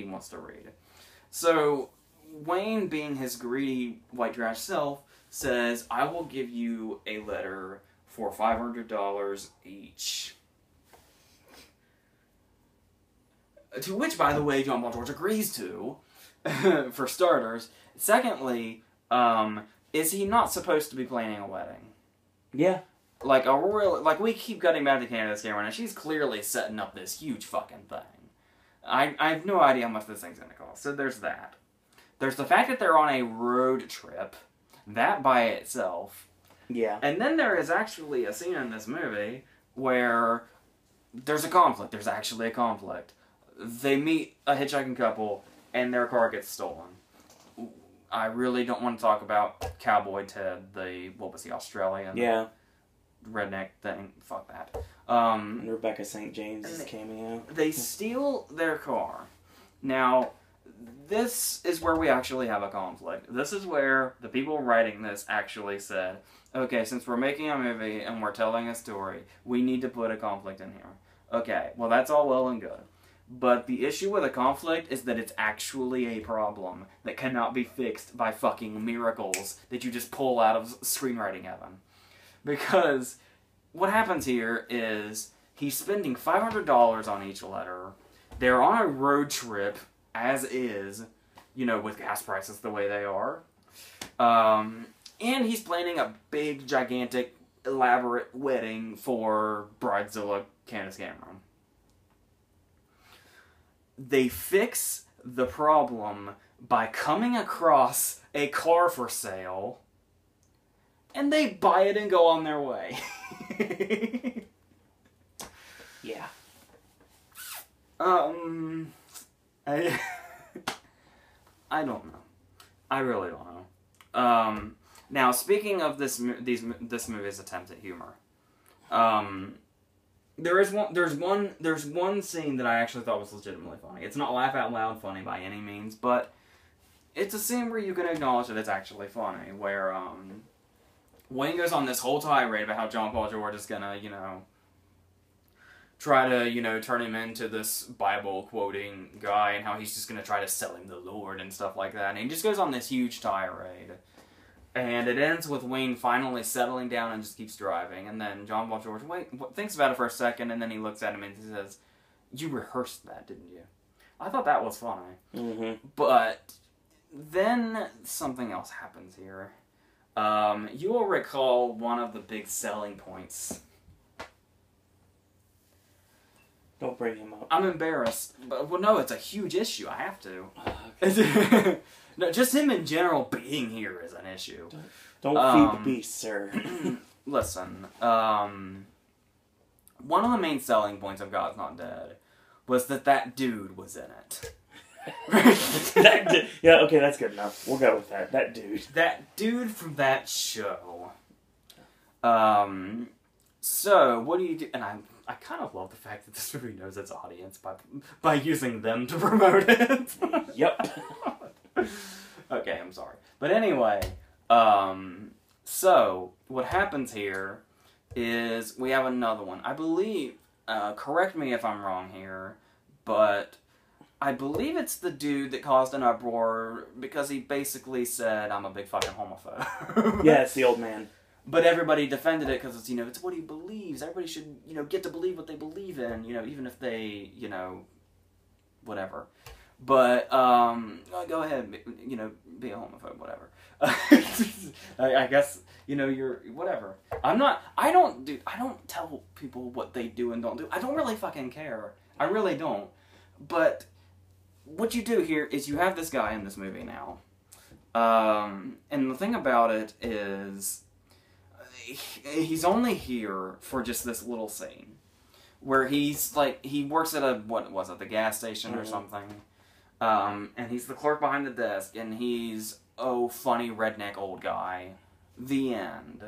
wants to read. So... Wayne, being his greedy white trash self, says, I will give you a letter for $500 each. To which, by the way, John Paul George agrees to, for starters. Secondly, is he not supposed to be planning a wedding? Yeah. Like, a royal... Like, we keep cutting back to Candace Cameron, and she's clearly setting up this huge fucking thing. I have no idea how much this thing's gonna cost, so there's that. There's the fact that they're on a road trip. That by itself. Yeah. And then there is actually a scene in this movie where there's a conflict. There's actually a conflict. They meet a hitchhiking couple, and their car gets stolen. I really don't want to talk about Cowboy Ted, what was he, Australian? Yeah. Redneck thing. Fuck that. And Rebecca St. James' cameo. They steal their car. Now... this is where we actually have a conflict. This is where the people writing this actually said, okay, since we're making a movie and we're telling a story, we need to put a conflict in here. Okay, well that's all well and good. But the issue with a conflict is that it's actually a problem that cannot be fixed by fucking miracles that you just pull out of screenwriting heaven. Because what happens here is he's spending $500 on each letter. They're on a road trip, as is, you know, with gas prices the way they are. And he's planning a big, gigantic, elaborate wedding for Bridezilla Candace Cameron. They fix the problem by coming across a car for sale, and they buy it and go on their way. Yeah. I don't know. I really don't know. Now, speaking of this movie's attempt at humor, there's one scene that I actually thought was legitimately funny. It's not laugh out loud funny by any means, but it's a scene where you can acknowledge that it's actually funny. Where Wayne goes on this whole tirade about how John Paul George is gonna, you know, try to, you know, turn him into this Bible quoting guy, and how he's just gonna try to sell him the Lord and stuff like that. And he just goes on this huge tirade. And it ends with Wayne finally settling down and just keeps driving. And then John Paul George thinks about it for a second, and then he looks at him and he says, "You rehearsed that, didn't you?" I thought that was funny. Mm-hmm. But then something else happens here. You will recall one of the big selling points. Don't bring him up. I'm embarrassed. But, well, no, it's a huge issue. I have to. Okay. No, just him in general being here is an issue. Don't feed the beast, sir. Listen, one of the main selling points of God's Not Dead was that dude was in it. Yeah, okay, that's good enough. We'll go with that. That dude. That dude from that show. So, what do you do? And I kind of love the fact that this movie knows its audience by using them to promote it. Yep. Okay, I'm sorry. But anyway, so, what happens here is we have another one. I believe, correct me if I'm wrong here, but I believe it's the dude that caused an uproar because he basically said, "I'm a big fucking homophobe." Yeah, it's the old man. But everybody defended it because it's, you know, it's what he believes. Everybody should, you know, get to believe what they believe in, you know, even if they, you know, whatever. But, go ahead, you know, be a homophobe, whatever. I guess, you know, you're, whatever. I don't tell people what they do and don't do. I don't really fucking care. I really don't. But what you do here is you have this guy in this movie now. And the thing about it is, he's only here for just this little scene. Where he's, like, he works at the gas station or something. And he's the clerk behind the desk, and he's, funny redneck old guy. The end.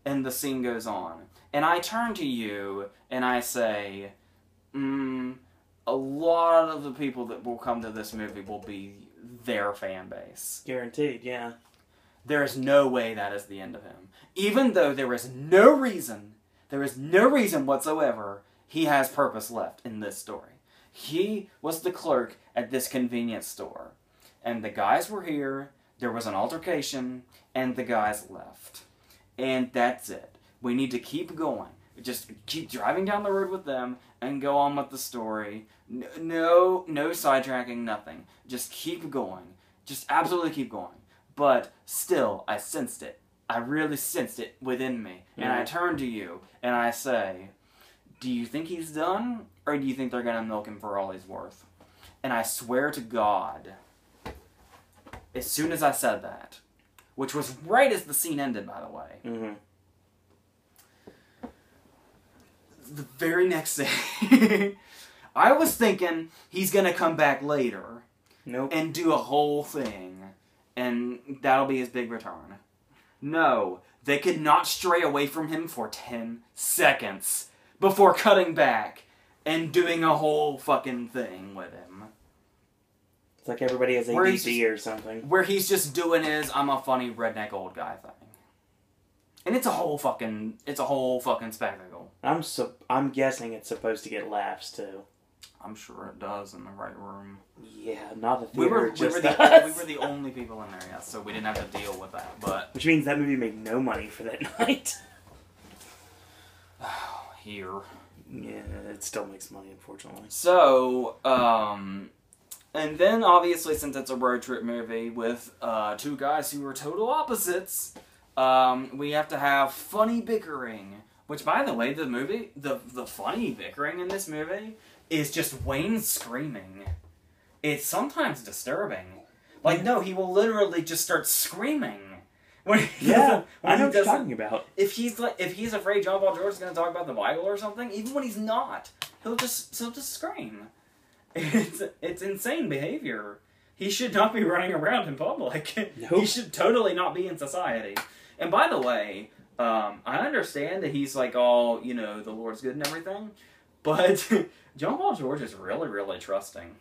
And the scene goes on. And I turn to you, and I say, a lot of the people that will come to this movie will be their fan base. Guaranteed, yeah. There is no way that is the end of him. Even though there is no reason whatsoever he has purpose left in this story. He was the clerk at this convenience store. And the guys were here, there was an altercation, and the guys left. And that's it. We need to keep going. Just keep driving down the road with them and go on with the story. No sidetracking, nothing. Just keep going. Just absolutely keep going. But still, I sensed it. I really sensed it within me. And I turn to you, and I say, "Do you think he's done? Or do you think they're going to milk him for all he's worth?" And I swear to God, as soon as I said that, which was right as the scene ended, by the way, the very next day, I was thinking he's going to come back later and do a whole thing, and that'll be his big return. No, they could not stray away from him for 10 seconds before cutting back and doing a whole fucking thing with him. It's like everybody has ADD or something. Where he's just doing his I'm a funny redneck old guy thing. And it's a whole fucking spectacle. I'm guessing it's supposed to get laughs too. I'm sure it does in the right room. Yeah, not the theater. We were the only people in there, yes, so we didn't have to deal with that. But which means that movie made no money for that night. Here. Yeah, it still makes money, unfortunately. So, and then obviously, since it's a road trip movie with two guys who are total opposites, we have to have funny bickering. Which, by the way, the funny bickering in this movie is just Wayne screaming. It's sometimes disturbing. Like, no, he will literally just start screaming. I know what you're talking about. If he's afraid John Paul George is going to talk about the Bible or something, even when he's not, he'll just scream. It's insane behavior. He should not be running around in public. Nope. He should totally not be in society. And by the way, I understand that he's like all, the Lord's good and everything, but John Paul George is really, really trusting.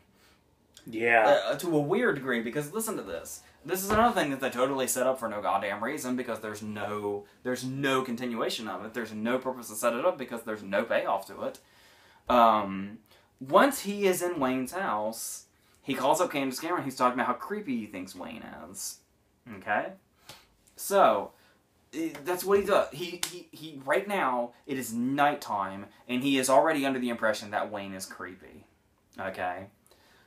Yeah. To a weird degree, because listen to this. This is another thing that they totally set up for no goddamn reason, because there's no continuation of it. There's no purpose to set it up, because there's no payoff to it. Once he is in Wayne's house, he calls up Candace Cameron. He's talking about how creepy he thinks Wayne is. Okay? So, that's what he does. He right now, it is nighttime, and he is already under the impression that Wayne is creepy. Okay?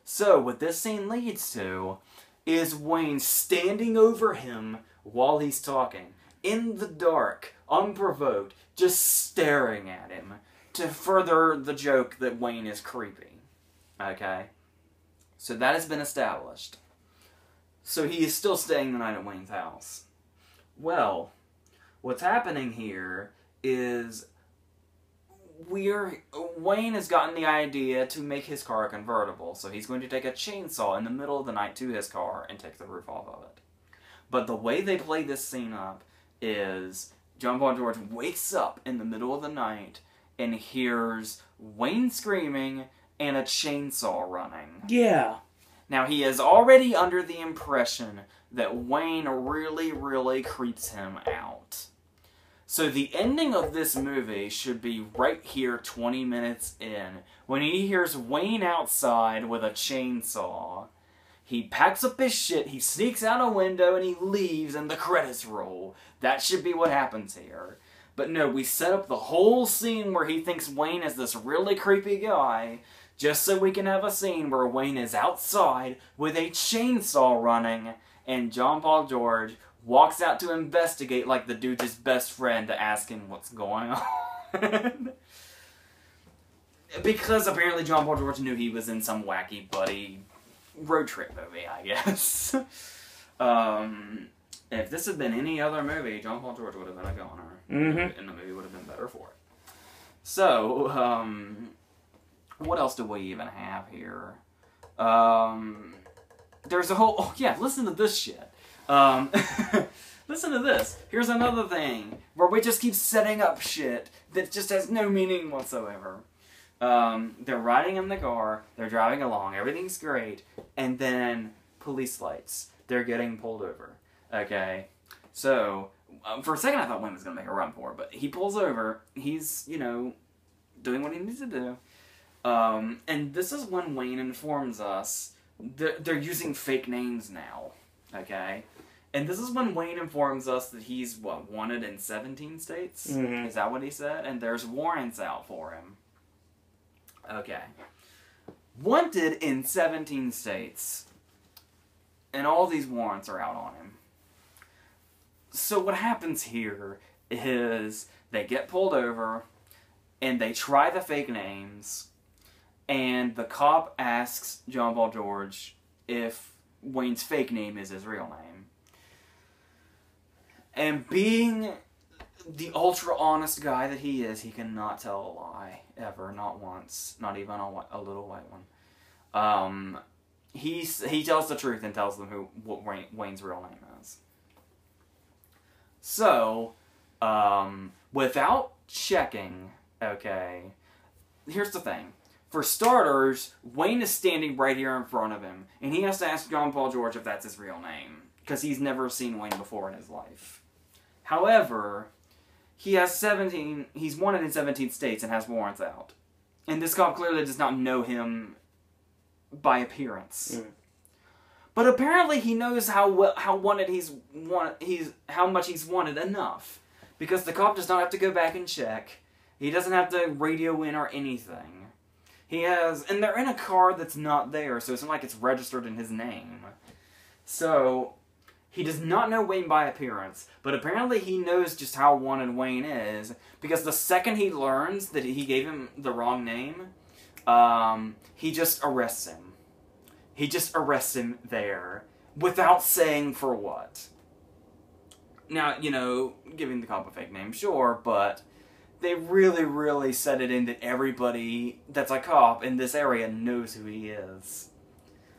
So, what this scene leads to is Wayne standing over him while he's talking, in the dark, unprovoked, just staring at him, to further the joke that Wayne is creepy. Okay? So that has been established. So he is still staying the night at Wayne's house. Well, what's happening here is Wayne has gotten the idea to make his car a convertible, so he's going to take a chainsaw in the middle of the night to his car and take the roof off of it. But the way they play this scene up is John Paul George wakes up in the middle of the night and hears Wayne screaming and a chainsaw running. Yeah. Now, he is already under the impression that Wayne really, really creeps him out. So the ending of this movie should be right here 20 minutes in, when he hears Wayne outside with a chainsaw. He packs up his shit, he sneaks out a window, and he leaves, and the credits roll. That should be what happens here. But no, we set up the whole scene where he thinks Wayne is this really creepy guy, just so we can have a scene where Wayne is outside with a chainsaw running, and John Paul George walks out to investigate like the dude's his best friend to ask him what's going on. Because apparently John Paul George knew he was in some wacky buddy road trip movie, I guess. If this had been any other movie, John Paul George would have been a goner. Mm-hmm. And the movie would have been better for it. So, what else do we even have here? There's a whole... Oh, yeah, listen to this shit. Listen to this. Here's another thing where we just keep setting up shit that just has no meaning whatsoever. They're riding in the car, they're driving along, everything's great, and then police lights. They're getting pulled over. Okay? So, for a second I thought Wayne was going to make a run for it, but he pulls over, he's, doing what he needs to do. And this is when Wayne informs us they're using fake names now. Okay? And this is when Wayne informs us that he's, wanted in 17 states? Mm-hmm. Is that what he said? And there's warrants out for him. Okay. Wanted in 17 states. And all these warrants are out on him. So what happens here is they get pulled over, and they try the fake names, and the cop asks John Paul George if Wayne's fake name is his real name. And being the ultra honest guy that he is, he cannot tell a lie, ever, not once, not even a little white one. He tells the truth and tells them what Wayne's real name is. So, without checking, okay, here's the thing. For starters, Wayne is standing right here in front of him, and he has to ask John Paul George if that's his real name, because he's never seen Wayne before in his life. However, he's wanted in 17 states and has warrants out. And this cop clearly does not know him by appearance. Mm. But apparently he knows how much he's wanted enough. Because the cop does not have to go back and check. He doesn't have to radio in or anything. And they're in a car that's not there, so it's not like it's registered in his name. So, he does not know Wayne by appearance, but apparently he knows just how wanted Wayne is, because the second he learns that he gave him the wrong name, he just arrests him. He just arrests him there, without saying for what. Now, giving the cop a fake name, sure, but they really, really set it in that everybody that's a cop in this area knows who he is.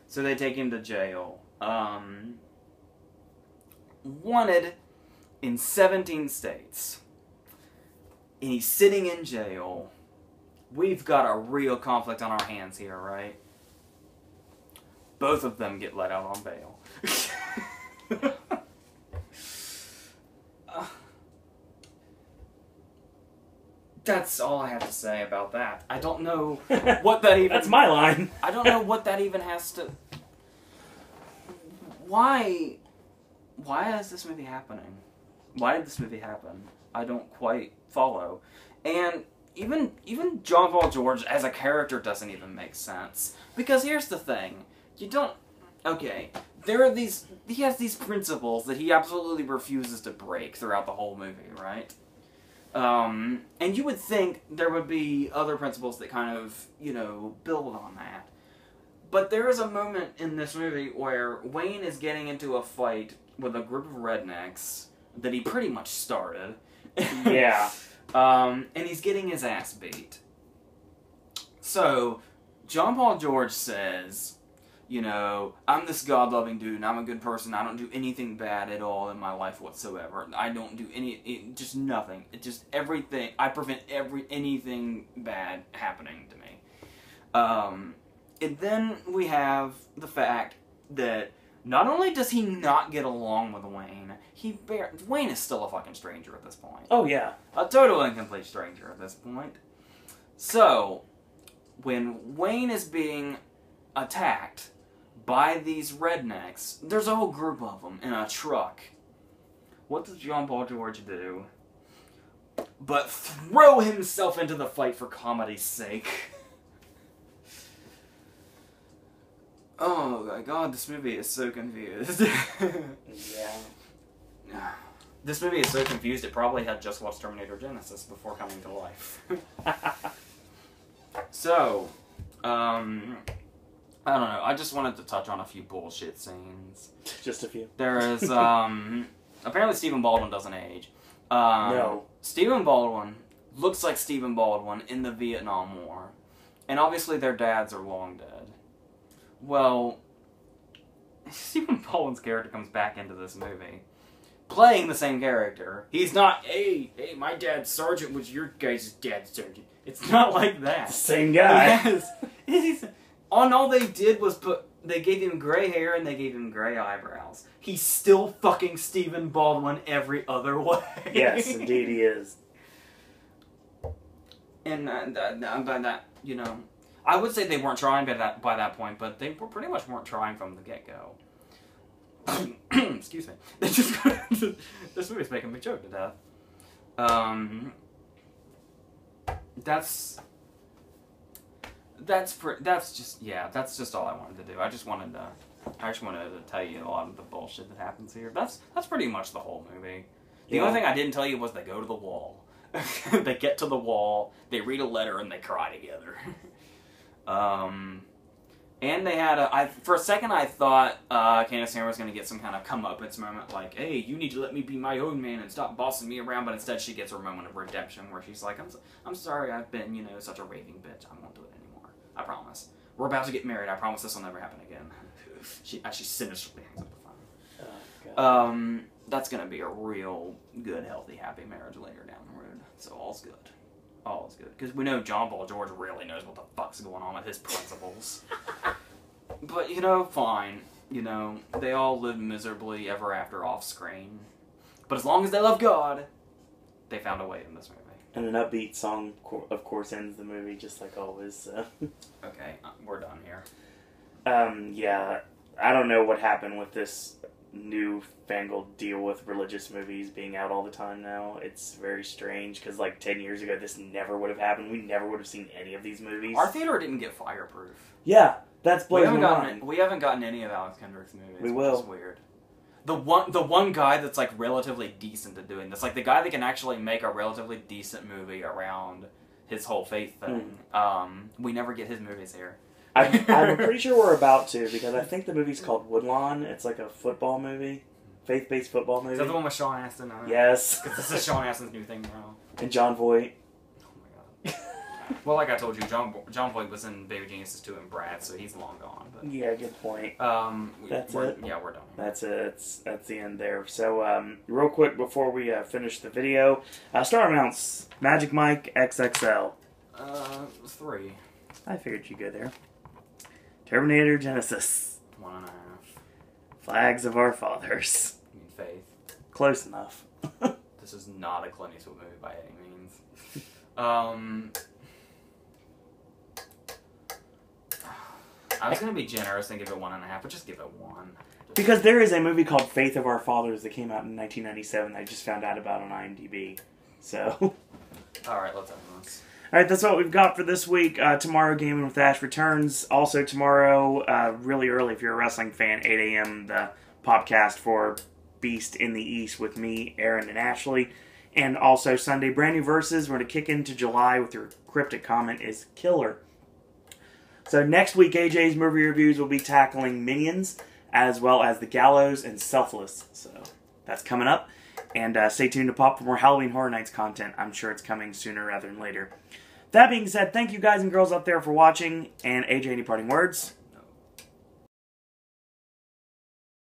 So they take him to jail. Wanted in 17 states. And he's sitting in jail. We've got a real conflict on our hands here, right? Both of them get let out on bail. That's all I have to say about that. I don't know what that even... That's my line. I don't know what that even has to... Why is this movie happening? Why did this movie happen? I don't quite follow. And even John Paul George as a character doesn't even make sense. Because here's the thing. You don't... Okay. There are these... He has these principles that he absolutely refuses to break throughout the whole movie, right? And you would think there would be other principles that kind of, build on that. But there is a moment in this movie where Wayne is getting into a fight with a group of rednecks that he pretty much started. Yeah. And he's getting his ass beat. So, John Paul George says, I'm this God-loving dude, and I'm a good person. I don't do anything bad at all in my life whatsoever. I don't do just nothing. It's just everything. I prevent anything bad happening to me. And then we have the fact that not only does he not get along with Wayne, Wayne is still a fucking stranger at this point. Oh, yeah. A total and complete stranger at this point. So, when Wayne is being attacked by these rednecks, there's a whole group of them in a truck. What does John Paul George do but throw himself into the fight for comedy's sake? Oh my god, this movie is so confused. Yeah. This movie is so confused, it probably had just watched Terminator Genisys before coming to life. So, I don't know, I just wanted to touch on a few bullshit scenes. Just a few. There is, apparently Stephen Baldwin doesn't age. No. Stephen Baldwin looks like Stephen Baldwin in the Vietnam War. And obviously their dads are long dead. Well, Stephen Baldwin's character comes back into this movie, playing the same character. He's not, hey, my dad's sergeant was your guys' dad's sergeant. It's not like that. Same guy. Yes. All they did was they gave him gray hair and they gave him gray eyebrows. He's still fucking Stephen Baldwin every other way. Yes, indeed he is. And I would say they weren't trying by that point, but they pretty much weren't trying from the get-go. Excuse me. This movie's making me choke to death. That's just all I wanted to do. I just wanted to tell you a lot of the bullshit that happens here. That's pretty much the whole movie. The only thing I didn't tell you was they go to the wall. They get to the wall, they read a letter, and they cry together. And they had for a second I thought Candace Cameron was going to get some kind of comeuppance moment, like, hey, you need to let me be my own man and stop bossing me around, but instead she gets her moment of redemption where she's like, I'm sorry I've been, such a raving bitch. I won't do it anymore. I promise. We're about to get married. I promise this will never happen again. She actually sinisterly hangs up the phone. That's going to be a real good, healthy, happy marriage later down the road. So all's good. All is good. Because we know John Paul George really knows what the fuck's going on with his principles. But, you know, fine. You know, they all live miserably ever after off screen. But as long as they love God, they found a way in this movie. And an upbeat song, of course, ends the movie, just like always. Okay, we're done here. Yeah, I don't know what happened with this newfangled deal with religious movies being out all the time now. It's very strange, because like 10 years ago, this never would have happened. We never would have seen any of these movies. Our theater didn't get fireproof. Yeah, that's blows my mind. We haven't gotten any of Alex Kendrick's movies, We will. which is weird. The one guy that's like relatively decent at doing this, like the guy that can actually make a relatively decent movie around his whole faith thing, we never get his movies here. I'm pretty sure we're about to, because I think the movie's called Woodlawn. It's like a football movie. Faith-based football movie. Is that the one with Sean Astin on it? Yes. Because this is Sean Astin's new thing now. And John Voight. Oh my god. Well, like I told you, John Voight was in Baby Geniuses 2 and Brad, so he's long gone. But, yeah, good point. That's it? Yeah, we're done. That's it. That's the end there. So, real quick before we finish the video, star amounts. Magic Mike XXL. 3. I figured you'd go there. Terminator Genisys. 1.5. Flags of Our Fathers. I mean, Faith. Close enough. This is not a Clint Eastwood movie by any means. I was going to be generous and give it 1.5, but just give it 1. Because there is a movie called Faith of Our Fathers that came out in 1997 that I just found out about on IMDb. So. Alright, let's end this. Alright, that's what we've got for this week. Tomorrow, Gaming with Ash returns. Also tomorrow, really early if you're a wrestling fan, 8 a.m., the podcast for Beast in the East with me, Aaron, and Ashley. And also Sunday, brand new verses. We're going to kick into July with your cryptic comment is Killer. So next week, AJ's movie reviews will be tackling Minions, as well as The Gallows and Selfless. So that's coming up. And stay tuned to Pop for more Halloween Horror Nights content. I'm sure it's coming sooner rather than later. That being said, thank you guys and girls out there for watching. And AJ, any parting words?